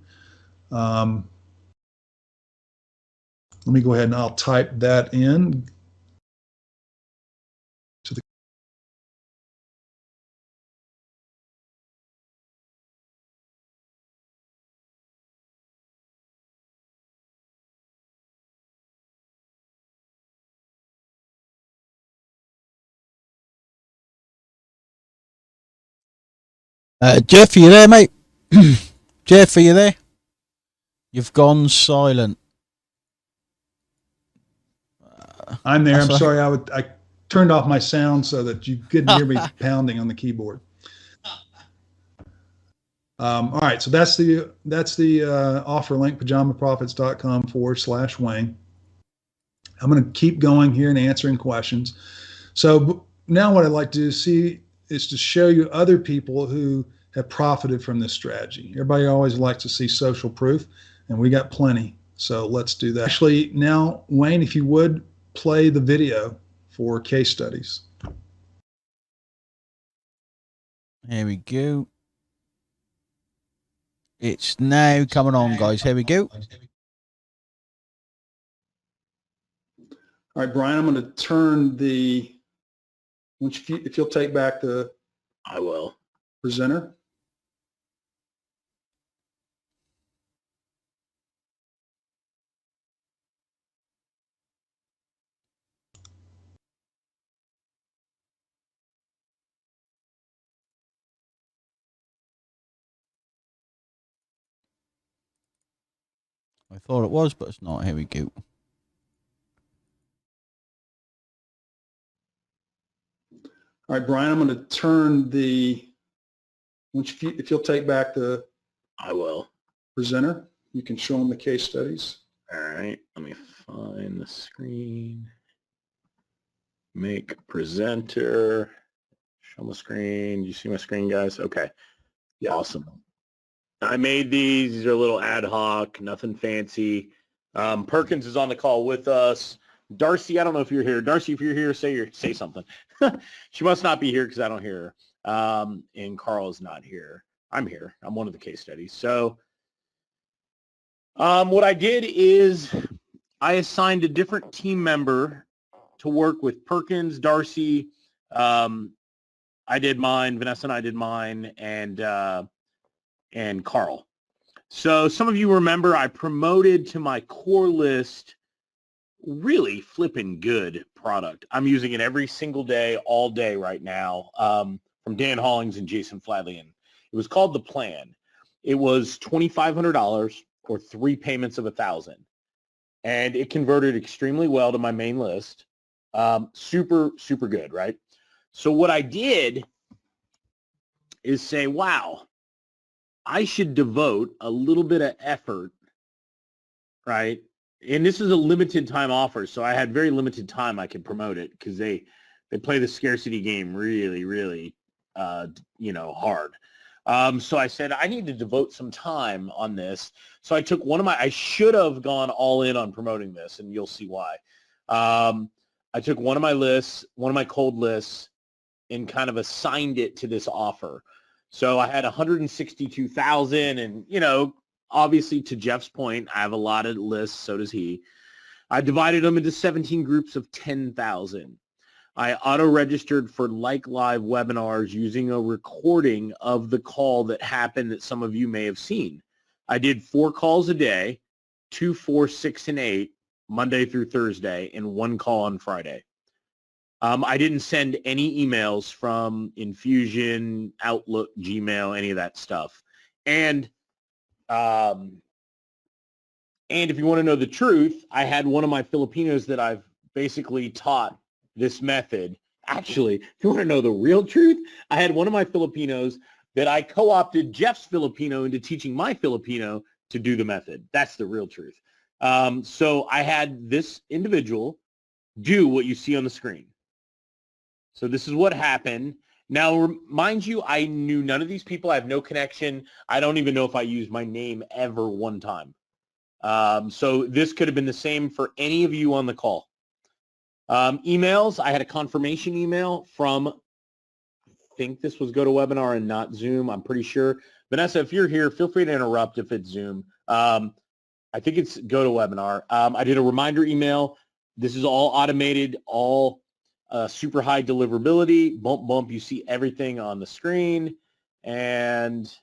Let me go ahead and I'll type that in to the. Jeff, are you there, mate? Jeff, are you there? You've gone silent. I'm there. I'm sorry. I turned off my sound so that you couldn't hear me pounding on the keyboard. All right. So that's the offer link, pajamaprofits.com/Wayne. I'm going to keep going here and answering questions. So now what I'd like to see is to show you other people who have profited from this strategy. Everybody always likes to see social proof, and we got plenty. So let's do that. Actually, now, Wayne, if you would, play the video for case studies. Here we go. It's now coming on, guys. Here we go. All right, Brian, I'm going to turn the, if you'll take back the I will. presenter. I thought it was, but it's not. Here we go. All right, Brian, I'm going to turn the, if you'll take back the I will. presenter, you can show them the case studies. All right, let me find the screen. Make presenter. Show my screen. You see my screen, guys? Okay. Yeah. Awesome. I made these. These are a little ad hoc, nothing fancy. Perkins is on the call with us. Darcy, I don't know if you're here. Darcy, if you're here, say something. She must not be here because I don't hear her. And Carl is not here. I'm here. I'm one of the case studies. So what I did is I assigned a different team member to work with Perkins, Darcy. I did mine. Vanessa and I did mine, and Carl. So some of you remember I promoted to my core list really flipping good product. I'm using it every single day, all day right now, from Dan Hollings and Jason Fladley. It was called The Plan. It was $2,500 or 3 payments of $1,000. And it converted extremely well to my main list. Super, super good, right? So what I did is say, wow, I should devote a little bit of effort, right? And this is a limited time offer, so I had very limited time I could promote it because they play the scarcity game really, really, hard. So I said, I need to devote some time on this. So I took I should have gone all in on promoting this, and you'll see why. I took one of my lists, one of my cold lists, and kind of assigned it to this offer. So I had 162,000, and, obviously to Jeff's point, I have a lot of lists, so does he. I divided them into 17 groups of 10,000. I auto-registered for live webinars using a recording of the call that happened that some of you may have seen. I did 4 calls a day, 2, 4, 6, and 8, Monday through Thursday, and 1 call on Friday. I didn't send any emails from Infusion, Outlook, Gmail, any of that stuff. And if you want to know the truth, I had one of my Filipinos that I've basically taught this method. Actually, if you want to know the real truth, I had one of my Filipinos that I co-opted Jeff's Filipino into teaching my Filipino to do the method. That's the real truth. So I had this individual do what you see on the screen. So this is what happened. Now, mind you, I knew none of these people. I have no connection. I don't even know if I used my name ever one time. So this could have been the same for any of you on the call. Emails, I had a confirmation email from, I think this was GoToWebinar and not Zoom. I'm pretty sure. Vanessa, if you're here, feel free to interrupt if it's Zoom. I think it's GoToWebinar. I did a reminder email. This is all automated, all super high deliverability. Bump, bump. You see everything on the screen. And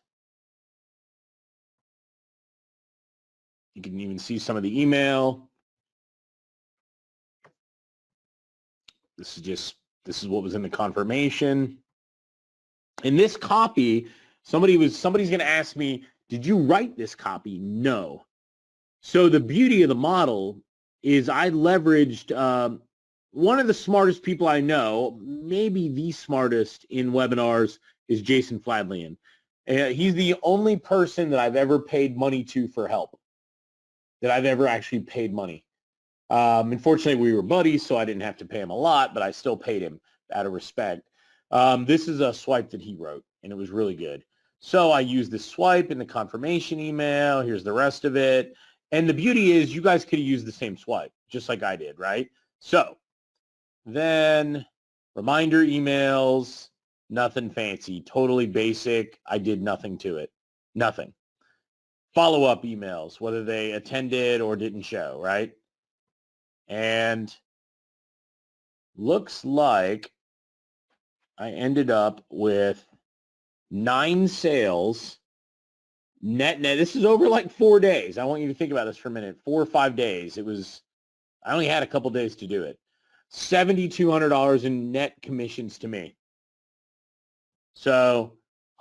you can even see some of the email. This is what was in the confirmation. In this copy, somebody's going to ask me, did you write this copy? No. So the beauty of the model is I leveraged one of the smartest people I know, maybe the smartest in webinars, is Jason Fladley. He's the only person that I've ever paid money to for help, that I've ever actually paid money. Unfortunately, we were buddies, so I didn't have to pay him a lot, but I still paid him out of respect. This is a swipe that he wrote, and it was really good. So I used this swipe in the confirmation email. Here's the rest of it. And the beauty is you guys could have used the same swipe, just like I did, right? So then reminder emails, nothing fancy, totally basic. I did nothing to it, nothing. Follow-up emails, whether they attended or didn't show, right? And looks like I ended up with 9 sales net. This is over like 4 days. I want you to think about this for a minute. 4 or 5 days. I only had a couple days to do it. $7,200 in net commissions to me. So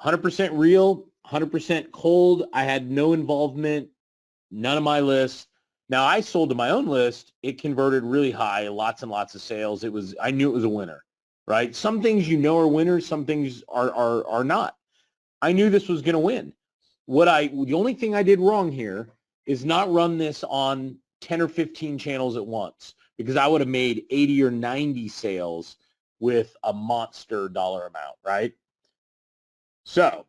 100% real, 100% cold. I had no involvement, none of my lists. Now I sold to my own list. It converted really high, lots and lots of sales. I knew it was a winner, right? Some things are winners, some things are not. I knew this was going to win. The only thing I did wrong here is not run this on 10 or 15 channels at once, because I would have made 80 or 90 sales with a monster dollar amount, right? So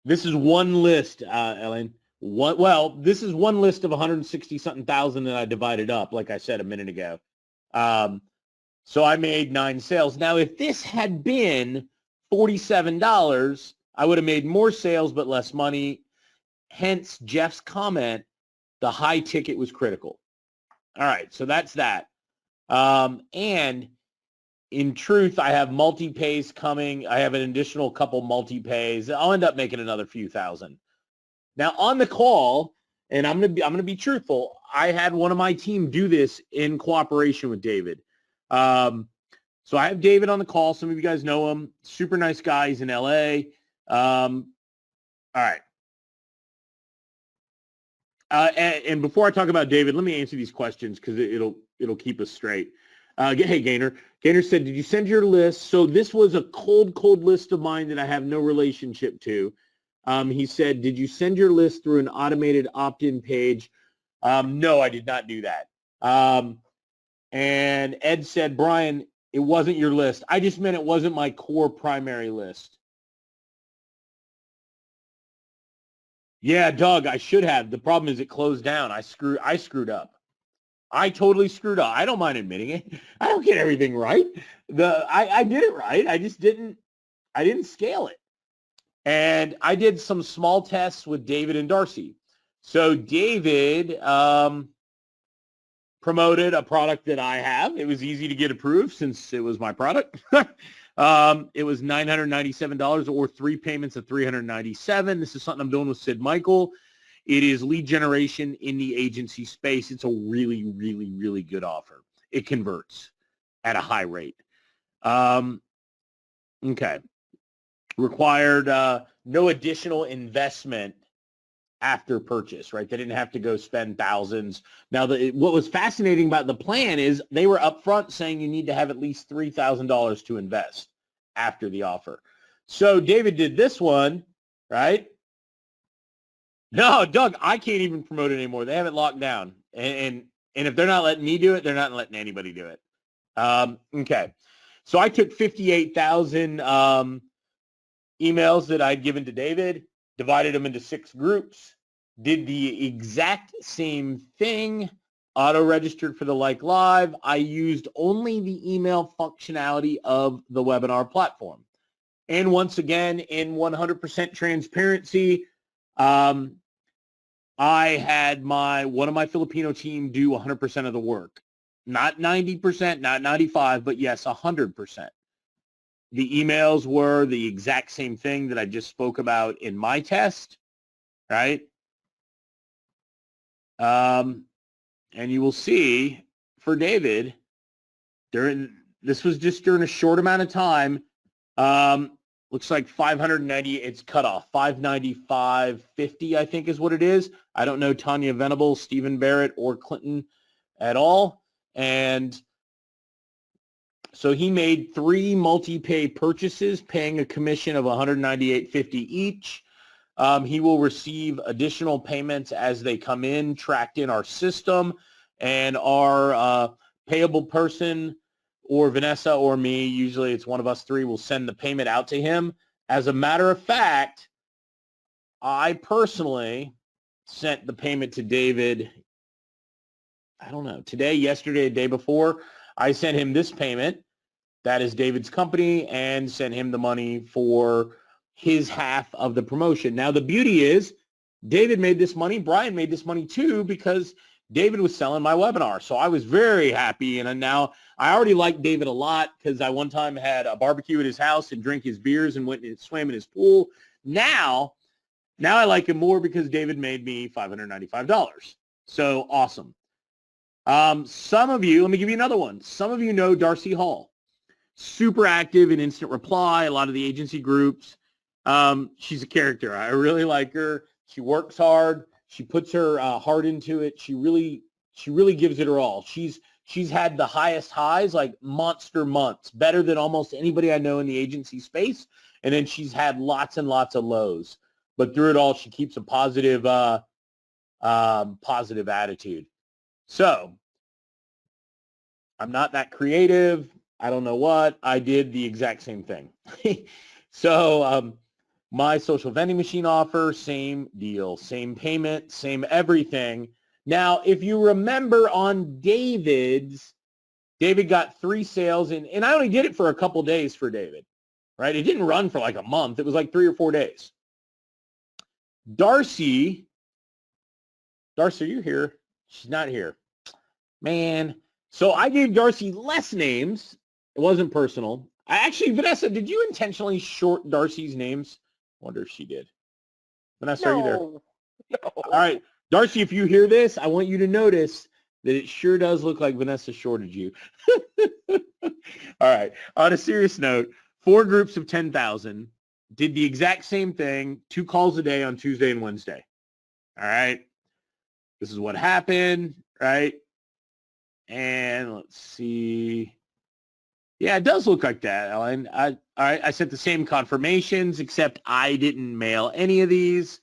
this is one list, Ellen. This is one list of 160-something thousand that I divided up, like I said a minute ago. So I made 9 sales. Now, if this had been $47, I would have made more sales but less money. Hence, Jeff's comment, the high ticket was critical. All right, so that's that. And in truth, I have multi-pays coming. I have an additional couple multi-pays. I'll end up making another few thousand. Now, on the call, and I'm gonna be truthful, I had one of my team do this in cooperation with David. So I have David on the call. Some of you guys know him. Super nice guy. He's in LA. All right. And before I talk about David, let me answer these questions because it'll keep us straight. Hey, Gaynor. Gaynor said, did you send your list? So this was a cold list of mine that I have no relationship to. He said, did you send your list through an automated opt-in page? No, I did not do that. And Ed said, Brian, it wasn't your list. I just meant it wasn't my core primary list. Yeah, Doug, I should have. The problem is it closed down. I screwed up. I totally screwed up. I don't mind admitting it. I don't get everything right. I did it right. I just didn't scale it. And I did some small tests with David and Darcy. So David promoted a product that I have. It was easy to get approved since it was my product. It was $997 or 3 payments of $397. This is something I'm doing with Sid Michael. It is lead generation in the agency space. It's a really, really, really good offer. It converts at a high rate. Okay. Required no additional investment after purchase, right? They didn't have to go spend thousands. Now, what was fascinating about the plan is they were upfront saying you need to have at least $3,000 to invest after the offer. So David did this one, right? No, Doug, I can't even promote it anymore. They have it locked down. And if they're not letting me do it, they're not letting anybody do it. Okay. So I took 58,000 emails that I'd given to David, divided them into 6 groups, did the exact same thing, auto-registered for the Like Live. I used only the email functionality of the webinar platform. And once again, in 100% transparency, I had one of my Filipino team do 100% of the work. Not 90%, not 95%, but yes, 100%. The emails were the exact same thing that I just spoke about in my test, right? And you will see for David, this was just during a short amount of time. Looks like 590, it's cut off, 595.50, I think is what it is. I don't know Tanya Venable, Stephen Barrett, or Clinton at all. And so he made 3 multi-pay purchases, paying a commission of $198.50 each. He will receive additional payments as they come in, tracked in our system, and our payable person, or Vanessa or me, usually it's one of us 3, will send the payment out to him. As a matter of fact, I personally sent the payment to David, I don't know, today, yesterday, the day before. I sent him this payment. That is David's company, and sent him the money for his half of the promotion. Now, the beauty is David made this money. Brian made this money too, because David was selling my webinar. So I was very happy. And now I already liked David a lot because I one time had a barbecue at his house and drank his beers and went and swam in his pool. Now I like him more because David made me $595. So awesome. Some of you, let me give you another one. Some of you know Darcy Hall. Super active in instant reply, a lot of the agency groups. She's a character. I really like her. She works hard. She puts her heart into it. She really gives it her all. She's had the highest highs, like monster months, better than almost anybody I know in the agency space. And then she's had lots and lots of lows. But through it all, she keeps a positive positive attitude. So I'm not that creative. I don't know what. I did the exact same thing. So my social vending machine offer, same deal, same payment, same everything. Now, if you remember on David's, David got 3 sales, and I only did it for a couple days for David, right? It didn't run for like a month. It was like 3 or 4 days. Darcy, are you here? She's not here. Man. So I gave Darcy less names. It wasn't personal. Vanessa, did you intentionally short Darcy's names? I wonder if she did. Vanessa, are you there? No. All right. Darcy, if you hear this, I want you to notice that it sure does look like Vanessa shorted you. All right. On a serious note, 4 groups of 10,000 did the exact same thing, 2 calls a day on Tuesday and Wednesday. All right. This is what happened, right? And let's see. Yeah, it does look like that, Ellen. I sent the same confirmations, except I didn't mail any of these.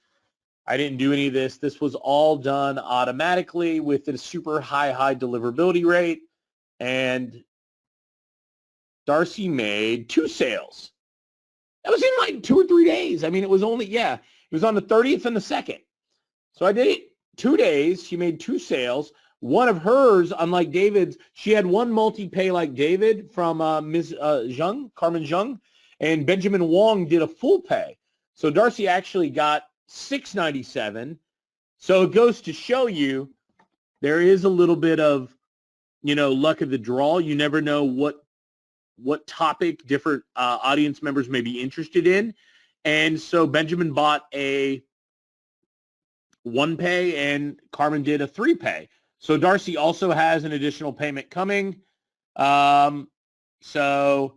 I didn't do any of this. This was all done automatically with a super high deliverability rate. And Darcy made 2 sales. That was in like 2 or 3 days. I mean, it was only, it was on the 30th and the 2nd. So I did it 2 days. She made 2 sales. One of hers, unlike David's, she had 1 multi-pay like David from Ms. Zhang, Carmen Zhang, and Benjamin Wong did a full pay. So Darcy actually got $697. So it goes to show you there is a little bit of, luck of the draw. You never know what topic different audience members may be interested in. And so Benjamin bought a 1 pay and Carmen did a 3 pay. So Darcy also has an additional payment coming. So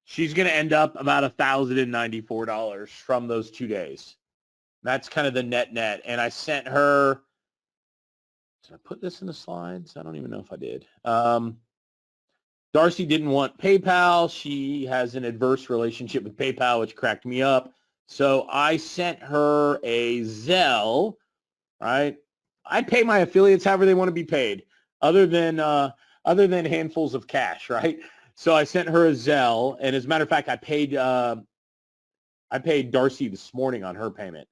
she's going to end up about $1,094 from those 2 days. That's kind of the net. And I sent her, did I put this in the slides? I don't even know if I did. Darcy didn't want PayPal. She has an adverse relationship with PayPal, which cracked me up. So I sent her a Zelle, right? I pay my affiliates however they want to be paid, other than handfuls of cash, right? So I sent her a Zelle, and as a matter of fact, I paid Darcy this morning on her payment.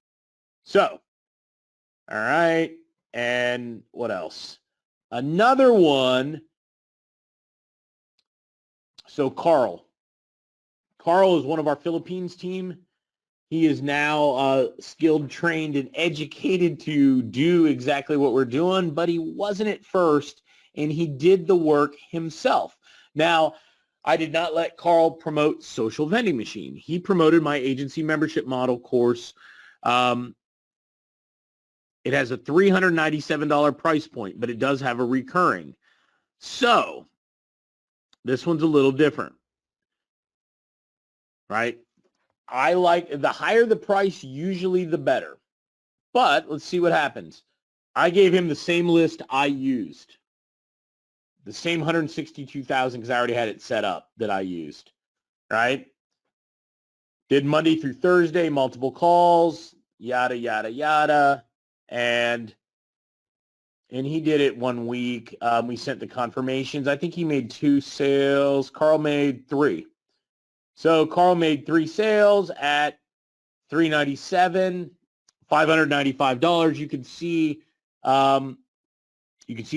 So, all right, and what else? Another one. So Carl is one of our Philippines team. He is now skilled, trained, and educated to do exactly what we're doing, but he wasn't at first, and he did the work himself. Now, I did not let Carl promote Social Vending Machine. He promoted my agency membership model course. It has a $397 price point, but it does have a recurring. So this one's a little different, right? I like the higher the price, usually the better. But let's see what happens. I gave him the same list I used. The same 162,000 because I already had it set up that I used, right? Did Monday through Thursday, multiple calls, yada, yada, yada. And he did it 1 week. We sent the confirmations. I think he made 2 sales. Carl made 3. So Carl made 3 sales at $397, $595. You can see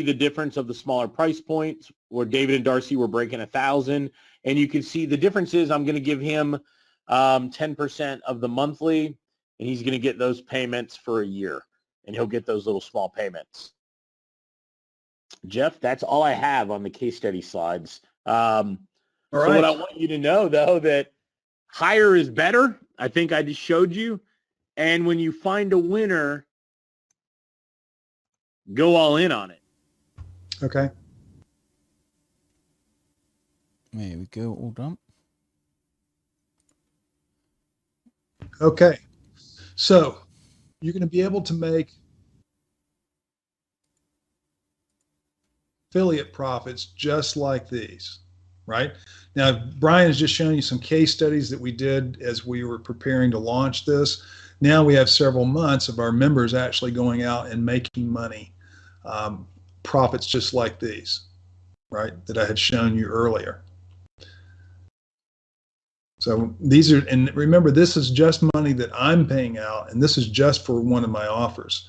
the difference of the smaller price points where David and Darcy were breaking 1,000, and you can see the difference is I'm going to give him 10% of the monthly, and he's going to get those payments for a year, and he'll get those little small payments. Jeff, that's all I have on the case study slides. All so right. what I want you to know, though, that higher is better. I think I just showed you. And when you find a winner, go all in on it. Okay. There we go. All done. Okay. So you're going to be able to make affiliate profits just like these, right? Now, Brian has just shown you some case studies that we did as we were preparing to launch this. Now we have several months of our members actually going out and making money, profits just like these, right, that I had shown you earlier. So these are, and remember, this is just money that I'm paying out, and this is just for one of my offers.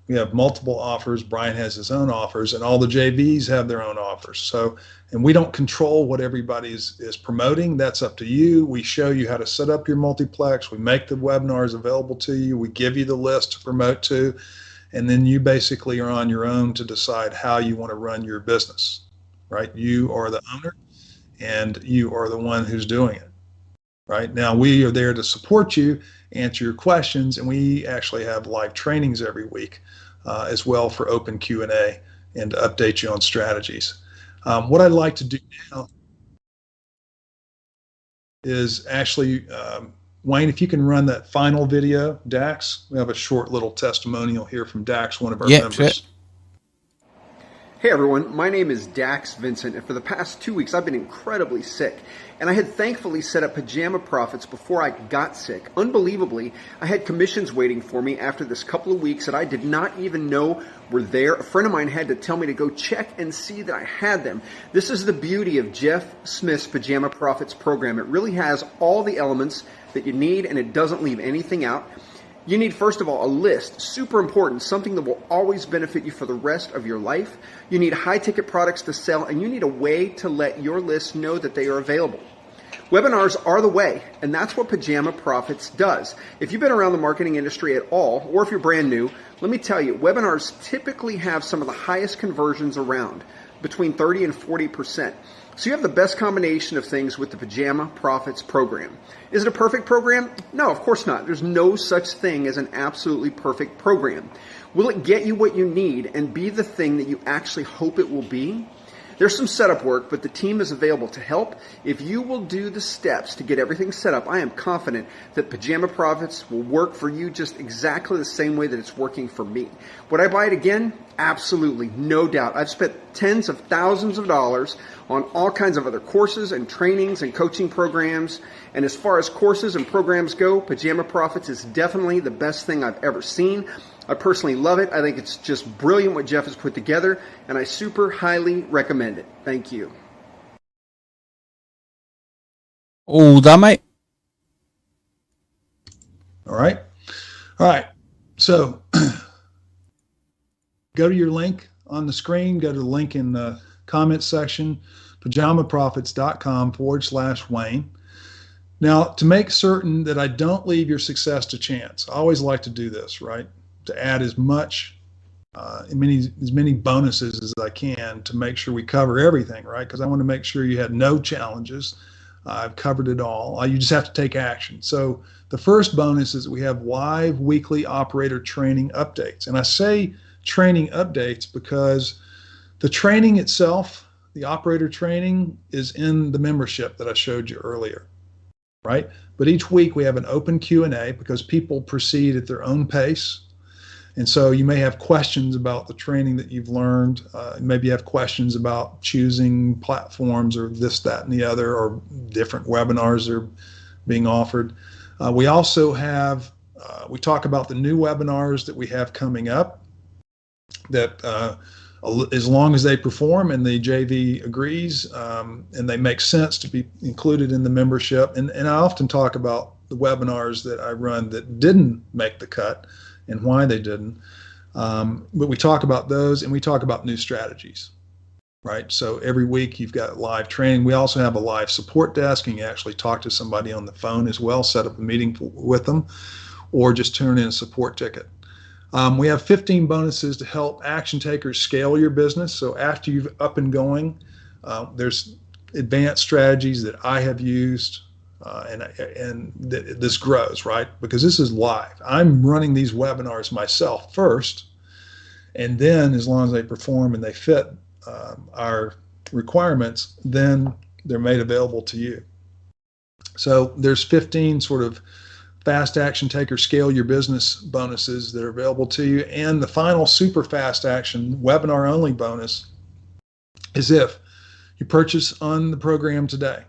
We have multiple offers. Brian has his own offers, and all the JVs have their own offers. So, and we don't control what everybody is promoting. That's up to you. We show you how to set up your multiplex. We make the webinars available to you. We give you the list to promote to, and then you basically are on your own to decide how you want to run your business, right? You are the owner, and you are the one who's doing it. Right now, we are there to support you, answer your questions, and we actually have live trainings every week as well for open Q&A and to update you on strategies. What I'd like to do now is actually, Wayne, if you can run that final video, Dax, we have a short little testimonial here from Dax, one of our members. Sure. Hey everyone, my name is Dax Vincent, and for the past 2 weeks I've been incredibly sick. And I had thankfully set up Pajama Profits before I got sick. Unbelievably, I had commissions waiting for me after this couple of weeks that I did not even know were there. A friend of mine had to tell me to go check and see that I had them. This is the beauty of Jeff Smith's Pajama Profits program. It really has all the elements that you need, and it doesn't leave anything out. You need, first of all, a list, super important, something that will always benefit you for the rest of your life. You need high-ticket products to sell, and you need a way to let your list know that they are available. Webinars are the way, and that's what Pajama Profits does. If you've been around the marketing industry at all, or if you're brand new, let me tell you, webinars typically have some of the highest conversions around, between 30 and 40%. So you have the best combination of things with the Pajama Profits program. Is it a perfect program? No, of course not. There's no such thing as an absolutely perfect program. Will it get you what you need and be the thing that you actually hope it will be? There's some setup work, but the team is available to help. If you will do the steps to get everything set up, I am confident that Pajama Profits will work for you just exactly the same way that it's working for me. Would I buy it again? Absolutely, no doubt. I've spent tens of thousands of dollars on all kinds of other courses and trainings and coaching programs. And as far as courses and programs go, Pajama Profits is definitely the best thing I've ever seen. I personally love it. I think it's just brilliant what Jeff has put together, and I super highly recommend it. Thank you. All done, mate. All right. So go to your link on the screen. Go to the link in the comment section, pajamaprofits.com/Wayne. Now, to make certain that I don't leave your success to chance, I always like to do this, right? To add as many bonuses as I can to make sure we cover everything, right? Because I want to make sure you had no challenges. I've covered it all. You just have to take action. So the first bonus is that we have live weekly operator training updates. And I say training updates because the training itself, the operator training, is in the membership that I showed you earlier, right? But each week we have an open Q&A because people proceed at their own pace. And so you may have questions about the training that you've learned. Maybe you have questions about choosing platforms or this, that, and the other, or different webinars that are being offered. We also have, we talk about the new webinars that we have coming up that as long as they perform and the JV agrees and they make sense to be included in the membership. And I often talk about the webinars that I run that didn't make the cut and why they didn't. But we talk about those, and we talk about new strategies, right? So every week you've got live training. We also have a live support desk, and you actually talk to somebody on the phone as well, set up a meeting with them, or just turn in a support ticket. We have 15 bonuses to help action takers scale your business. So after you're up and going, there's advanced strategies that I have used. This grows, right? Because this is live. I'm running these webinars myself first, and then as long as they perform and they fit our requirements, then they're made available to you. So there's 15 sort of fast action taker scale your business bonuses that are available to you, and the final super fast action webinar only bonus is if you purchase on the program today.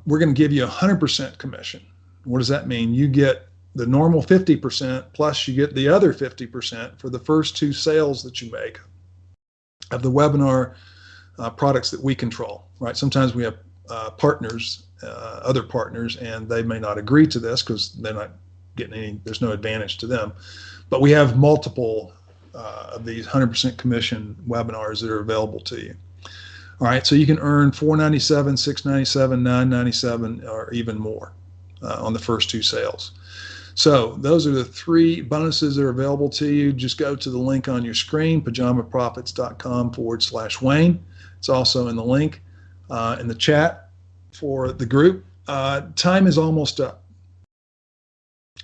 We're going to give you 100% commission. What does that mean? You get the normal 50%, plus you get the other 50% for the first 2 sales that you make of the webinar products that we control, right? Sometimes we have partners, other partners, and they may not agree to this because they're not getting any, there's no advantage to them. But we have multiple of these 100% commission webinars that are available to you. All right, so you can earn $497, $697, $997, or even more on the first 2 sales. So those are the 3 bonuses that are available to you. Just go to the link on your screen, pajamaprofits.com/Wayne. It's also in the link in the chat for the group. Time is almost up.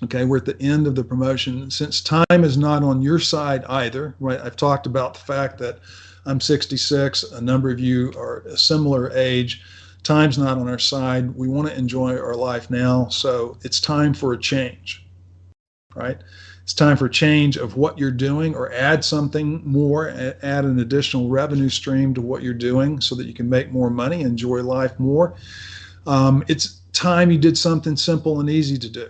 Okay, we're at the end of the promotion. Since time is not on your side either, right? I've talked about the fact that I'm 66. A number of you are a similar age. Time's not on our side. We want to enjoy our life now, so it's time for a change, right? It's time for a change of what you're doing, or add something more, add an additional revenue stream to what you're doing so that you can make more money, enjoy life more. It's time you did something simple and easy to do,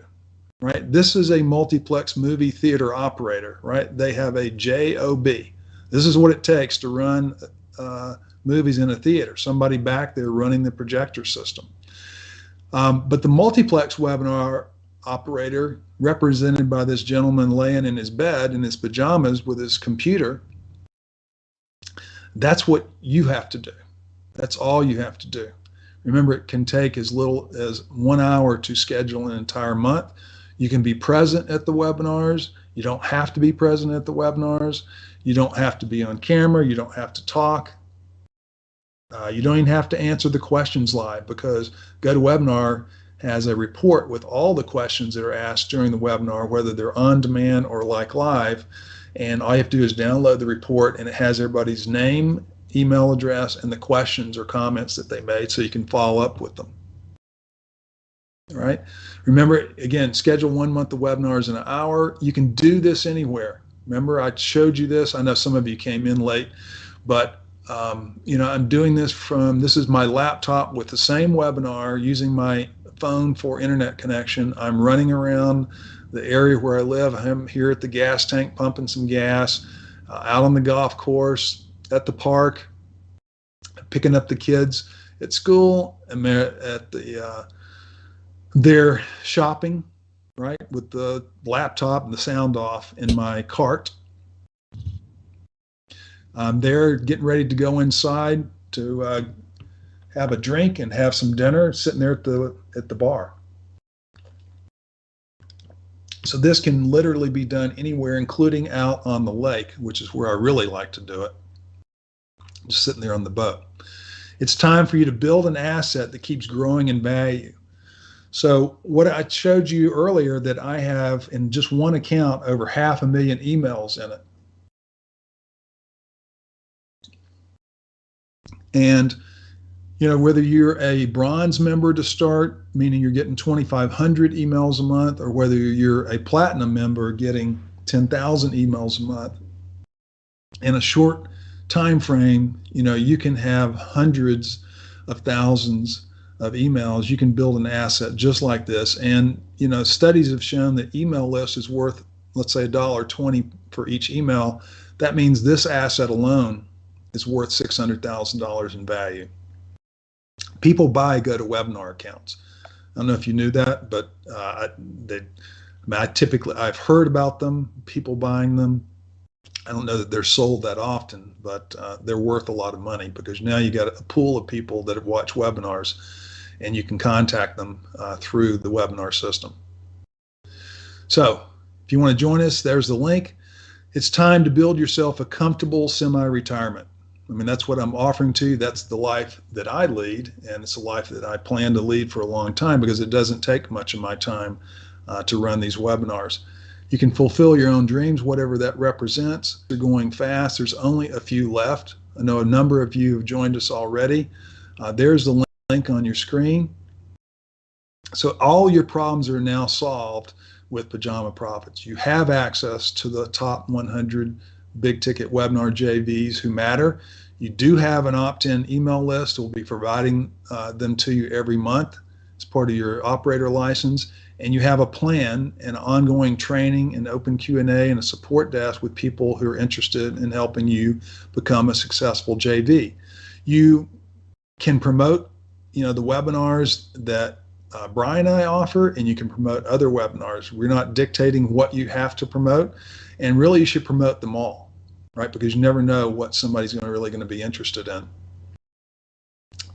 right? This is a multiplex movie theater operator, right? They have a JOB. This is what it takes to run movies in a theater. Somebody back there running the projector system. But the multiplex webinar operator, represented by this gentleman laying in his bed in his pajamas with his computer, that's what you have to do. That's all you have to do. Remember, it can take as little as 1 hour to schedule an entire month. You can be present at the webinars. You don't have to be present at the webinars. You don't have to be on camera. You don't have to talk. You don't even have to answer the questions live, because GoToWebinar has a report with all the questions that are asked during the webinar, whether they're on demand or like live. And all you have to do is download the report, and it has everybody's name, email address, and the questions or comments that they made, so you can follow up with them. All right. Remember, again, schedule 1 month of webinars in an hour. You can do this anywhere. Remember, I showed you this. I know some of you came in late, but you know, I'm doing this from, this is my laptop with the same webinar, using my phone for internet connection. I'm running around the area where I live. I'm here at the gas tank pumping some gas, out on the golf course, at the park, picking up the kids at school, and at the they're shopping, right, with the laptop and the sound off in my cart. They're getting ready to go inside to have a drink and have some dinner, sitting there at the bar. So this can literally be done anywhere, including out on the lake, which is where I really like to do it, just sitting there on the boat. It's time for you to build an asset that keeps growing in value. So what I showed you earlier, that I have in just one account over 500,000 emails in it. And, you know, whether you're a bronze member to start, meaning you're getting 2,500 emails a month, or whether you're a platinum member getting 10,000 emails a month, in a short time frame, you know, you can have hundreds of thousands of emails. You can build an asset just like this. And, you know, studies have shown that email list is worth, let's say, $1.20 for each email. That means this asset alone is worth $600,000 in value. People buy GoToWebinar accounts. I don't know if you knew that, but I've heard about them, people buying them. I don't know that they're sold that often, but they're worth a lot of money, because now you got a pool of people that have watched webinars, and you can contact them through the webinar system. So if you want to join us, there's the link. It's time to build yourself a comfortable semi-retirement. I mean, that's what I'm offering to you. That's the life that I lead, and it's a life that I plan to lead for a long time, because it doesn't take much of my time to run these webinars. You can fulfill your own dreams, whatever that represents. They're going fast. There's only a few left. I know a number of you have joined us already. There's the link on your screen. So all your problems are now solved with Pajama Profits. You have access to the top 100 big ticket webinar JVs who matter. You do have an opt-in email list. We'll be providing them to you every month as part of your operator license. and you have a plan and ongoing training and open Q&A and a support desk with people who are interested in helping you become a successful JV. You can promote, the webinars that Brian and I offer, and you can promote other webinars. We're not dictating what you have to promote, and really you should promote them all, right? Because you never know what somebody's really going to be interested in.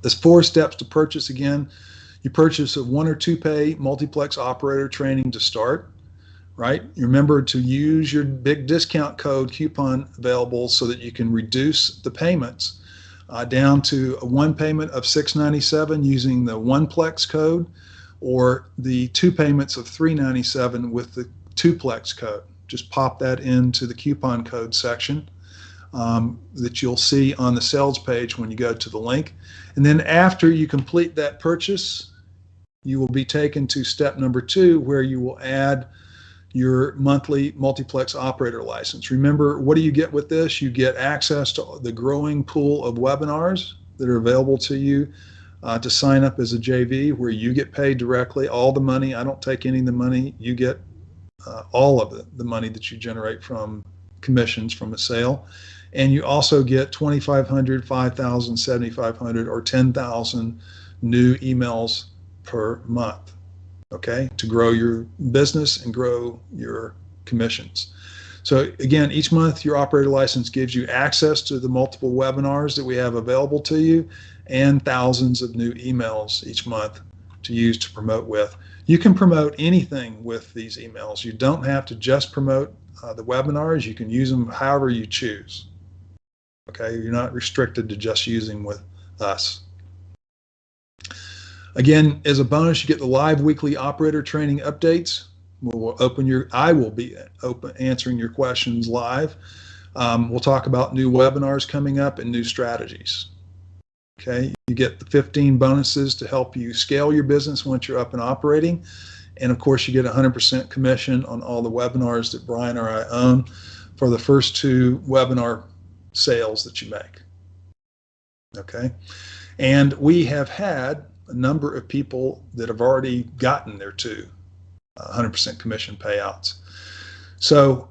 There's 4 steps to purchase. Again, you purchase a 1 or 2 pay multiplex operator training to start, right? You remember to use your big discount code coupon available so that you can reduce the payments down to a 1 payment of $697 using the 1plex code, or the 2 payments of $397 with the 2plex code. Just pop that into the coupon code section that you'll see on the sales page when you go to the link. And then after you complete that purchase, you will be taken to step number 2, where you will add your monthly multiplex operator license. Remember, what do you get with this? You get access to the growing pool of webinars that are available to you to sign up as a JV, where you get paid directly, all the money. I don't take any of the money. You get all of the money that you generate from commissions from a sale. And you also get 2,500, 5,000, 7,500, or 10,000 new emails per month, okay, to grow your business and grow your commissions. So again, each month your operator license gives you access to the multiple webinars that we have available to you, and thousands of new emails each month to use to promote with. You can promote anything with these emails. You don't have to just promote the webinars. You can use them however you choose. Okay, you're not restricted to just using with us. Again, as a bonus, you get the live weekly operator training updates. I will be answering your questions live. We'll talk about new webinars coming up and new strategies. Okay, you get the 15 bonuses to help you scale your business once you're up and operating. And of course, you get 100% commission on all the webinars that Brian or I own for the first 2 webinar sales that you make. Okay, and we have had a number of people that have already gotten their 2 100% commission payouts. So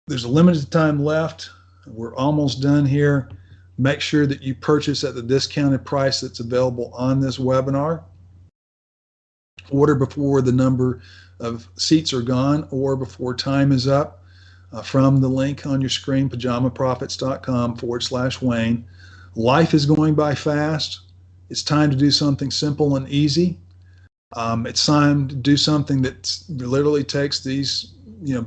there's a limited time left. We're almost done here. Make sure that you purchase at the discounted price that's available on this webinar. Order before the number of seats are gone or before time is up from the link on your screen, pajamaprofits.com/Wayne. Life is going by fast. It's time to do something simple and easy. It's time to do something that literally takes these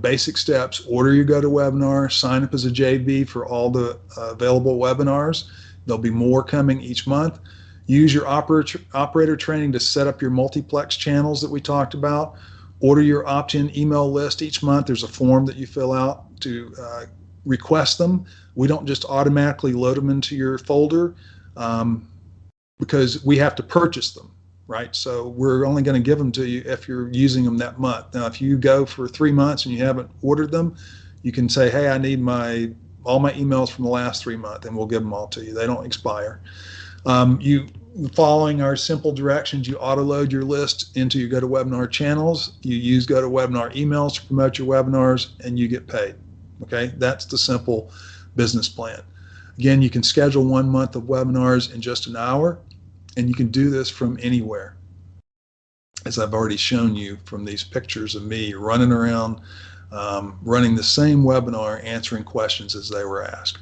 basic steps. Order your GoToWebinar, sign up as a JV for all the available webinars. There'll be more coming each month. Use your operator training to set up your multiplex channels that we talked about. Order your opt-in email list each month. There's a form that you fill out to request them. We don't just automatically load them into your folder because we have to purchase them. Right, so we're only going to give them to you if you're using them that month. Now, if you go for 3 months and you haven't ordered them, you can say, "Hey, I need all my emails from the last 3 months," and we'll give them all to you. They don't expire. Following our simple directions, you auto-load your list into your GoToWebinar channels. You use GoToWebinar emails to promote your webinars, and you get paid. Okay, that's the simple business plan. Again, you can schedule 1 month of webinars in just an hour. And you can do this from anywhere, as I've already shown you from these pictures of me running around, running the same webinar, answering questions as they were asked.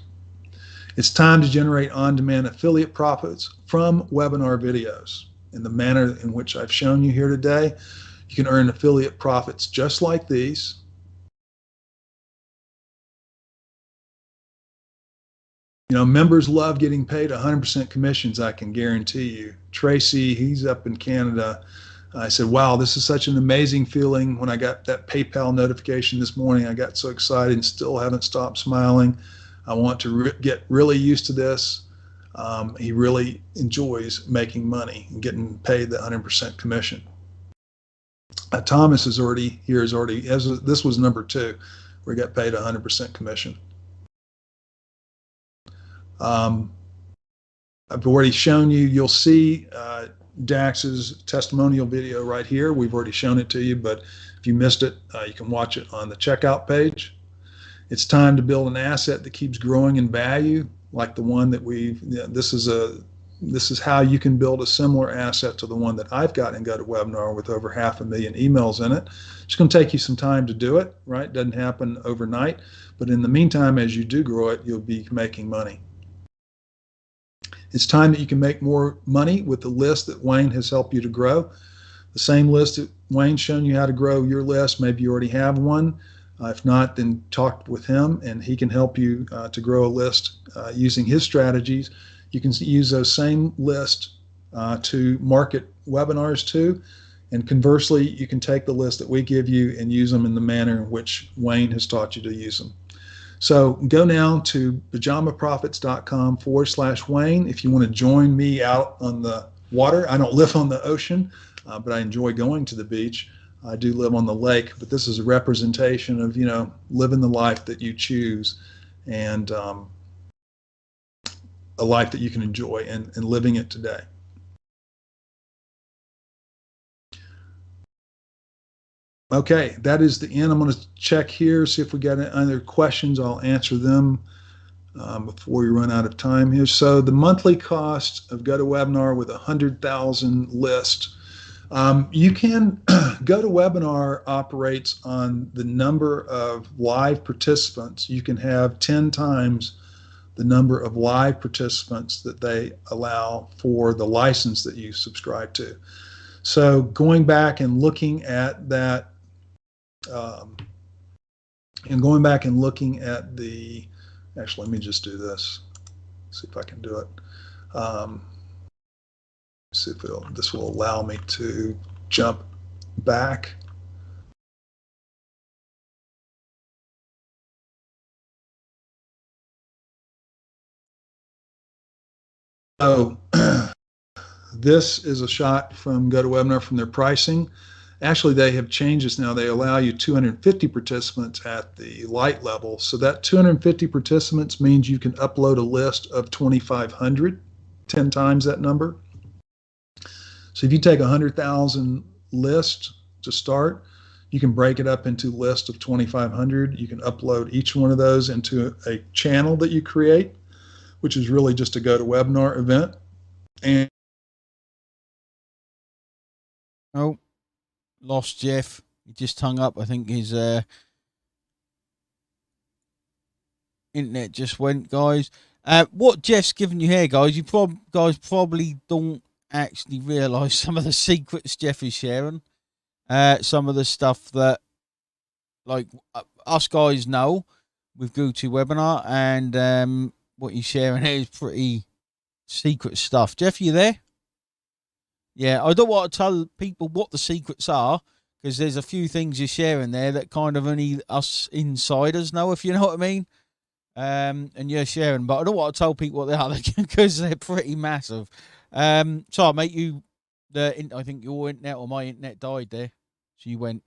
It's time to generate on-demand affiliate profits from webinar videos. In the manner in which I've shown you here today, you can earn affiliate profits just like these. Members love getting paid 100% commissions, I can guarantee you. Tracy, he's up in Canada. I said, wow, this is such an amazing feeling. When I got that PayPal notification this morning, I got so excited and still haven't stopped smiling. I want to get really used to this. He really enjoys making money and getting paid the 100% commission. Thomas is already here. This was number 2, where he got paid 100% commission. I've already shown you. You'll see Dax's testimonial video right here. We've already shown it to you, but if you missed it, you can watch it on the checkout page. It's time to build an asset that keeps growing in value, like the one that this is how you can build a similar asset to the one that I've got in GoToWebinar with over 500,000 emails in it. It's going to take you some time to do it, right? It doesn't happen overnight, but in the meantime, as you do grow it, you'll be making money. It's time that you can make more money with the list that Wayne has helped you to grow. The same list that Wayne's shown you how to grow your list. Maybe you already have one. If not, then talk with him and he can help you to grow a list using his strategies. You can use those same lists to market webinars to. And conversely, you can take the list that we give you and use them in the manner in which Wayne has taught you to use them. So go now to pajamaprofits.com/Wayne if you want to join me out on the water. I don't live on the ocean, but I enjoy going to the beach. I do live on the lake, but this is a representation of, living the life that you choose and a life that you can enjoy and living it today. Okay, that is the end. I'm going to check here, see if we got any other questions. I'll answer them before we run out of time here. So the monthly cost of GoToWebinar with 100,000 list. You can GoToWebinar operates on the number of live participants. You can have 10 times the number of live participants that they allow for the license that you subscribe to. So going back and looking at that, actually, let me just do this, see if I can do it. See if this will allow me to jump back. So this is a shot from GoToWebinar from their pricing. Actually, they have changed this now. They allow you 250 participants at the light level. So that 250 participants means you can upload a list of 2,500, 10 times that number. So if you take 100,000 lists to start, you can break it up into lists of 2,500. You can upload each one of those into a channel that you create, which is really just a GoToWebinar event. And oh, lost Jeff. He just hung up. I think his internet just went, guys. What Jeff's given you here, guys, you guys probably don't actually realise some of the secrets Jeff is sharing. Some of the stuff that, like, us guys know with GoToWebinar, and what he's sharing here is pretty secret stuff. Jeff, you there? Yeah, I don't want to tell people what the secrets are, because there's a few things you're sharing there that kind of only us insiders know, if you know what I mean. And you're sharing, but I don't want to tell people what they are because they're pretty massive. So, mate, I think your internet or my internet died there, so you went.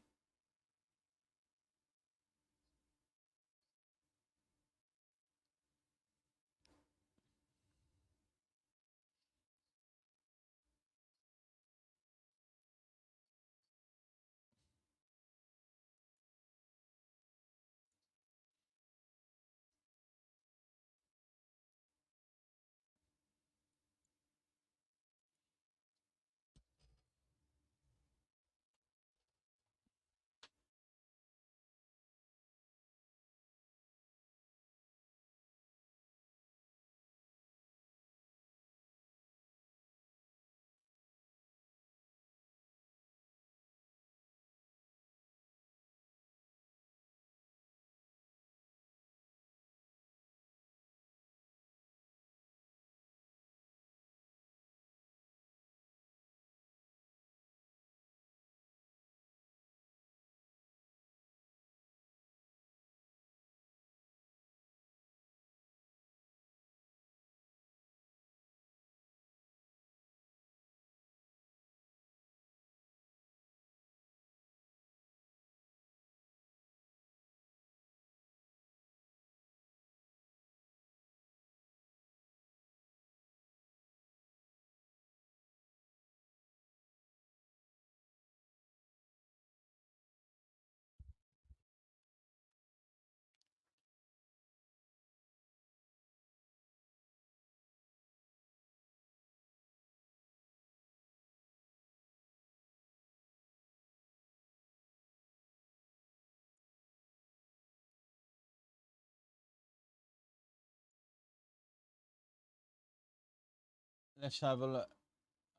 let's have a look.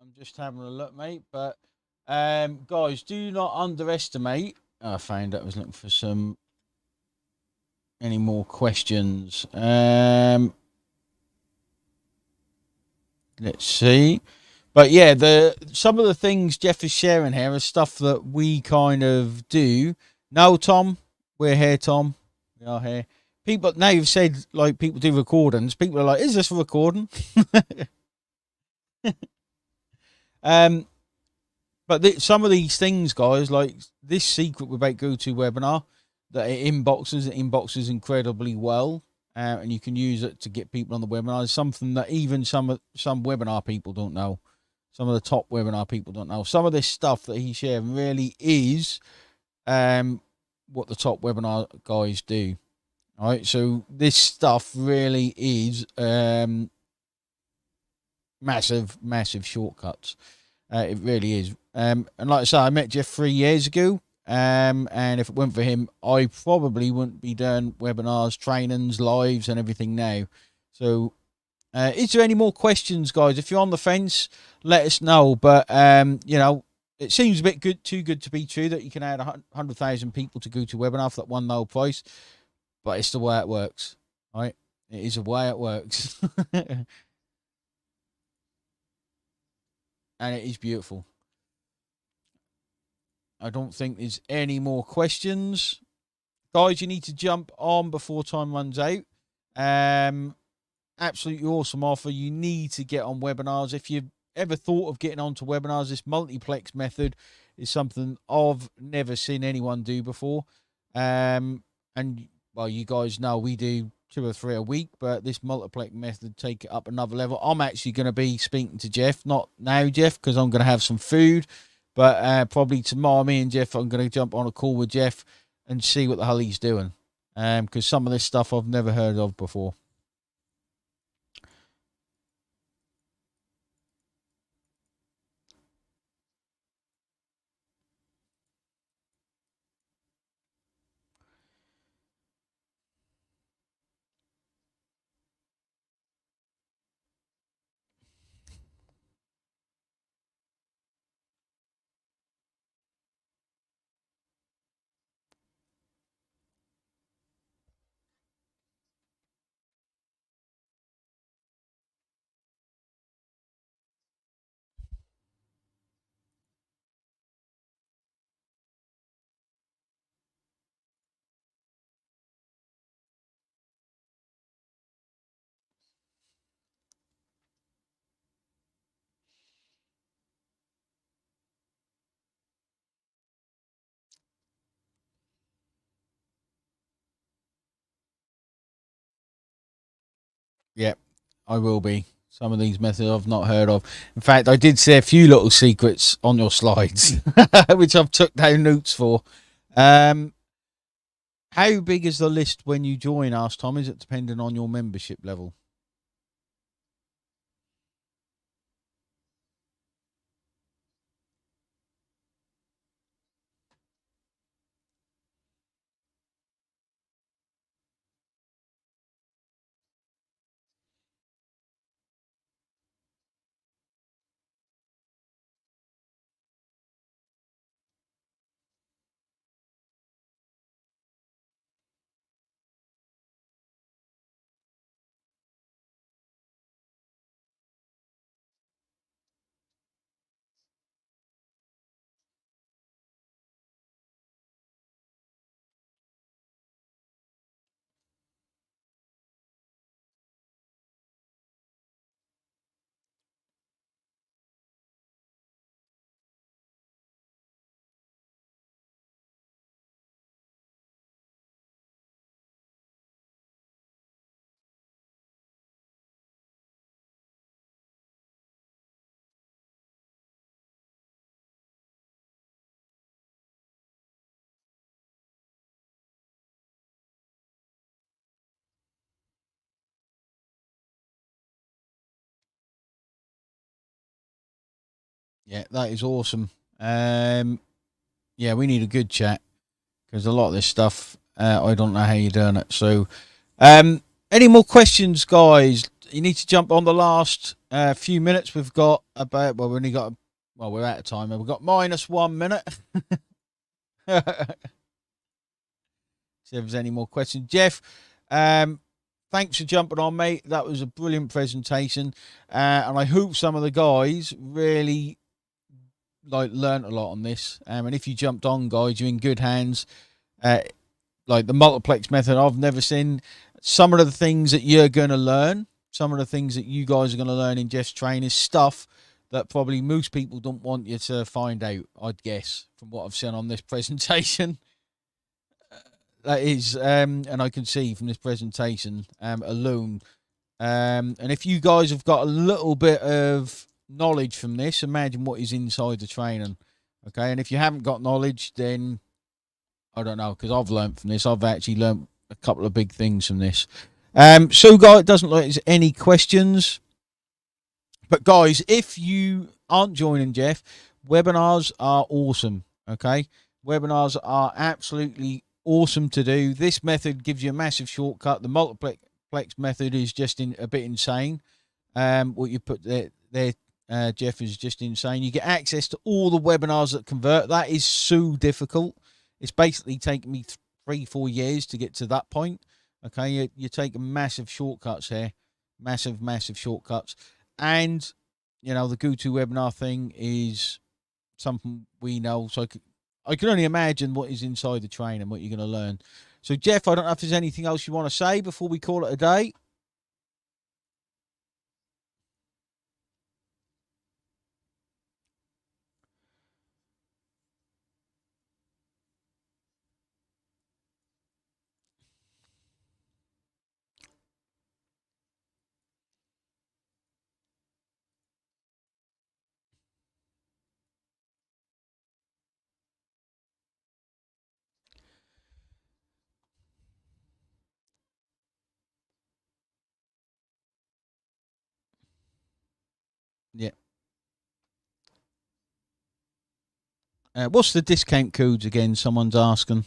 I'm just having a look, mate. But guys, do not underestimate. I found I was looking for any more questions. Let's see. But yeah, some of the things Jeff is sharing here are stuff that we kind of do. No, Tom, we're here, Tom. We are here. People now, you've said like people do recordings. People are like, "Is this a recording?" But some of these things, guys, like this secret about GoToWebinar, that it inboxes incredibly well, and you can use it to get people on the webinar. Is something that even some webinar people don't know. Some of the top webinar people don't know. Some of this stuff that he's sharing really is what the top webinar guys do. All right, so this stuff really is massive shortcuts. It really is. And like I said, I met Jeff 3 years ago. And if it weren't for him, I probably wouldn't be doing webinars, trainings, lives, and everything now. So, is there any more questions, guys? If you're on the fence, let us know. But you know, it seems a bit too good to be true that you can add 100,000 people to GoToWebinar for that one low price. But it's the way it works, right? It is the way it works. And it is beautiful. I don't think there's any more questions. Guys, you need to jump on before time runs out. Absolutely awesome offer. You need to get on webinars. If you've ever thought of getting onto webinars, this multiplex method is something I've never seen anyone do before. And, well, you guys know we do 2 or 3 a week, but this multiplex method take it up another level. I'm actually going to be speaking to Jeff, not now, Jeff, because I'm going to have some food, but probably tomorrow, me and Jeff, I'm going to jump on a call with Jeff and see what the hell he's doing, because some of this stuff I've never heard of before. Yep, I will be. Some of these methods I've not heard of. In fact, I did see a few little secrets on your slides, which I've took down notes for. How big is the list when you join? Asked Tom. Is it dependent on your membership level? Yeah, that is awesome. Yeah, we need a good chat because a lot of this stuff, I don't know how you're doing it. So, any more questions, guys? you need to jump on the last few minutes. We've got about, well, we're out of time. We've got -1 minute. See if there's any more questions. Jeff, thanks for jumping on, mate. That was a brilliant presentation. And I hope some of the guys really learned a lot on this. And if you jumped on, guys, you're in good hands. Like the multiplex method, I've never seen. Some of the things that you're going to learn, some of the things that you guys are going to learn in Jeff's training is stuff that probably most people don't want you to find out, I'd guess, from what I've seen on this presentation. That is, and I can see from this presentation alone. And if you guys have got a little bit of knowledge from this, imagine what is inside the training. Okay, and if you haven't got knowledge, then I don't know, because I've learned from this. I've actually learned a couple of big things from this. So, guys, it doesn't look like there's any questions. But, guys, if you aren't joining Jeff, webinars are awesome, okay? Webinars are absolutely awesome to do. This method gives you a massive shortcut. The multiplex method is just a bit insane. What you put there, Jeff, is just insane. You get access to all the webinars that convert. That is so difficult. It's basically taken me 3-4 years to get to that point. Okay, you're taking massive shortcuts here. Massive shortcuts. And, you know, the GoToWebinar thing is something we know. So I can only imagine what is inside the train and what you're going to learn. So, Jeff, I don't know if there's anything else you want to say before we call it a day. Yeah. What's the discount codes again? Someone's asking.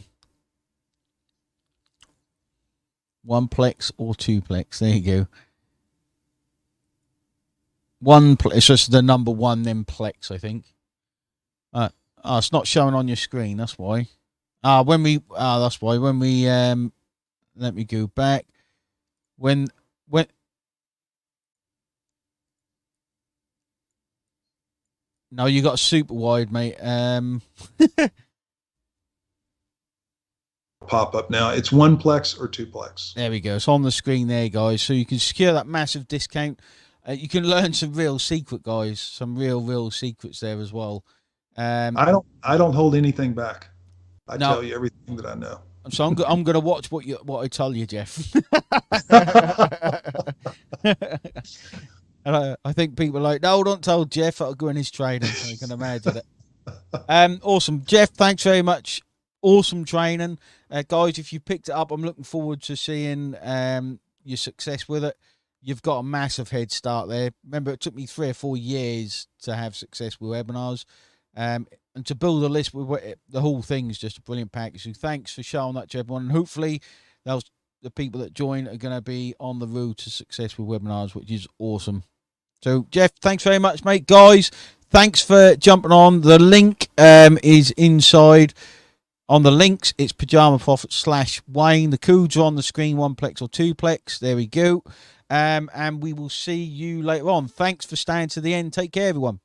1plex or 2plex. There you go. It's just the number 1, then plex, I think. It's not showing on your screen. That's why. That's why. When we let me go back. When. No, you got a super wide, mate. Pop up now. It's 1plex or 2plex. There we go. It's on the screen there, guys. So you can secure that massive discount. You can learn some real secret, guys. Some real secrets there as well. I don't hold anything back. I tell you everything that I know. So I'm going to watch what I tell you, Jeff. And I think people are like, no, don't tell Jeff. That'll go in his training. I can imagine it. Awesome. Jeff, thanks very much. Awesome training. Guys, if you picked it up, I'm looking forward to seeing your success with it. You've got a massive head start there. Remember, it took me 3 or 4 years to have success with webinars. And to build a list with the whole thing is just a brilliant package. So thanks for showing that to everyone. And hopefully the people that join are going to be on the road to success with webinars, which is awesome. So, Jeff, thanks very much, mate. Guys, thanks for jumping on. The link is inside. On the links, it's PajamaProfit/Wayne. The codes are on the screen, 1plex or 2plex. There we go. And we will see you later on. Thanks for staying to the end. Take care, everyone.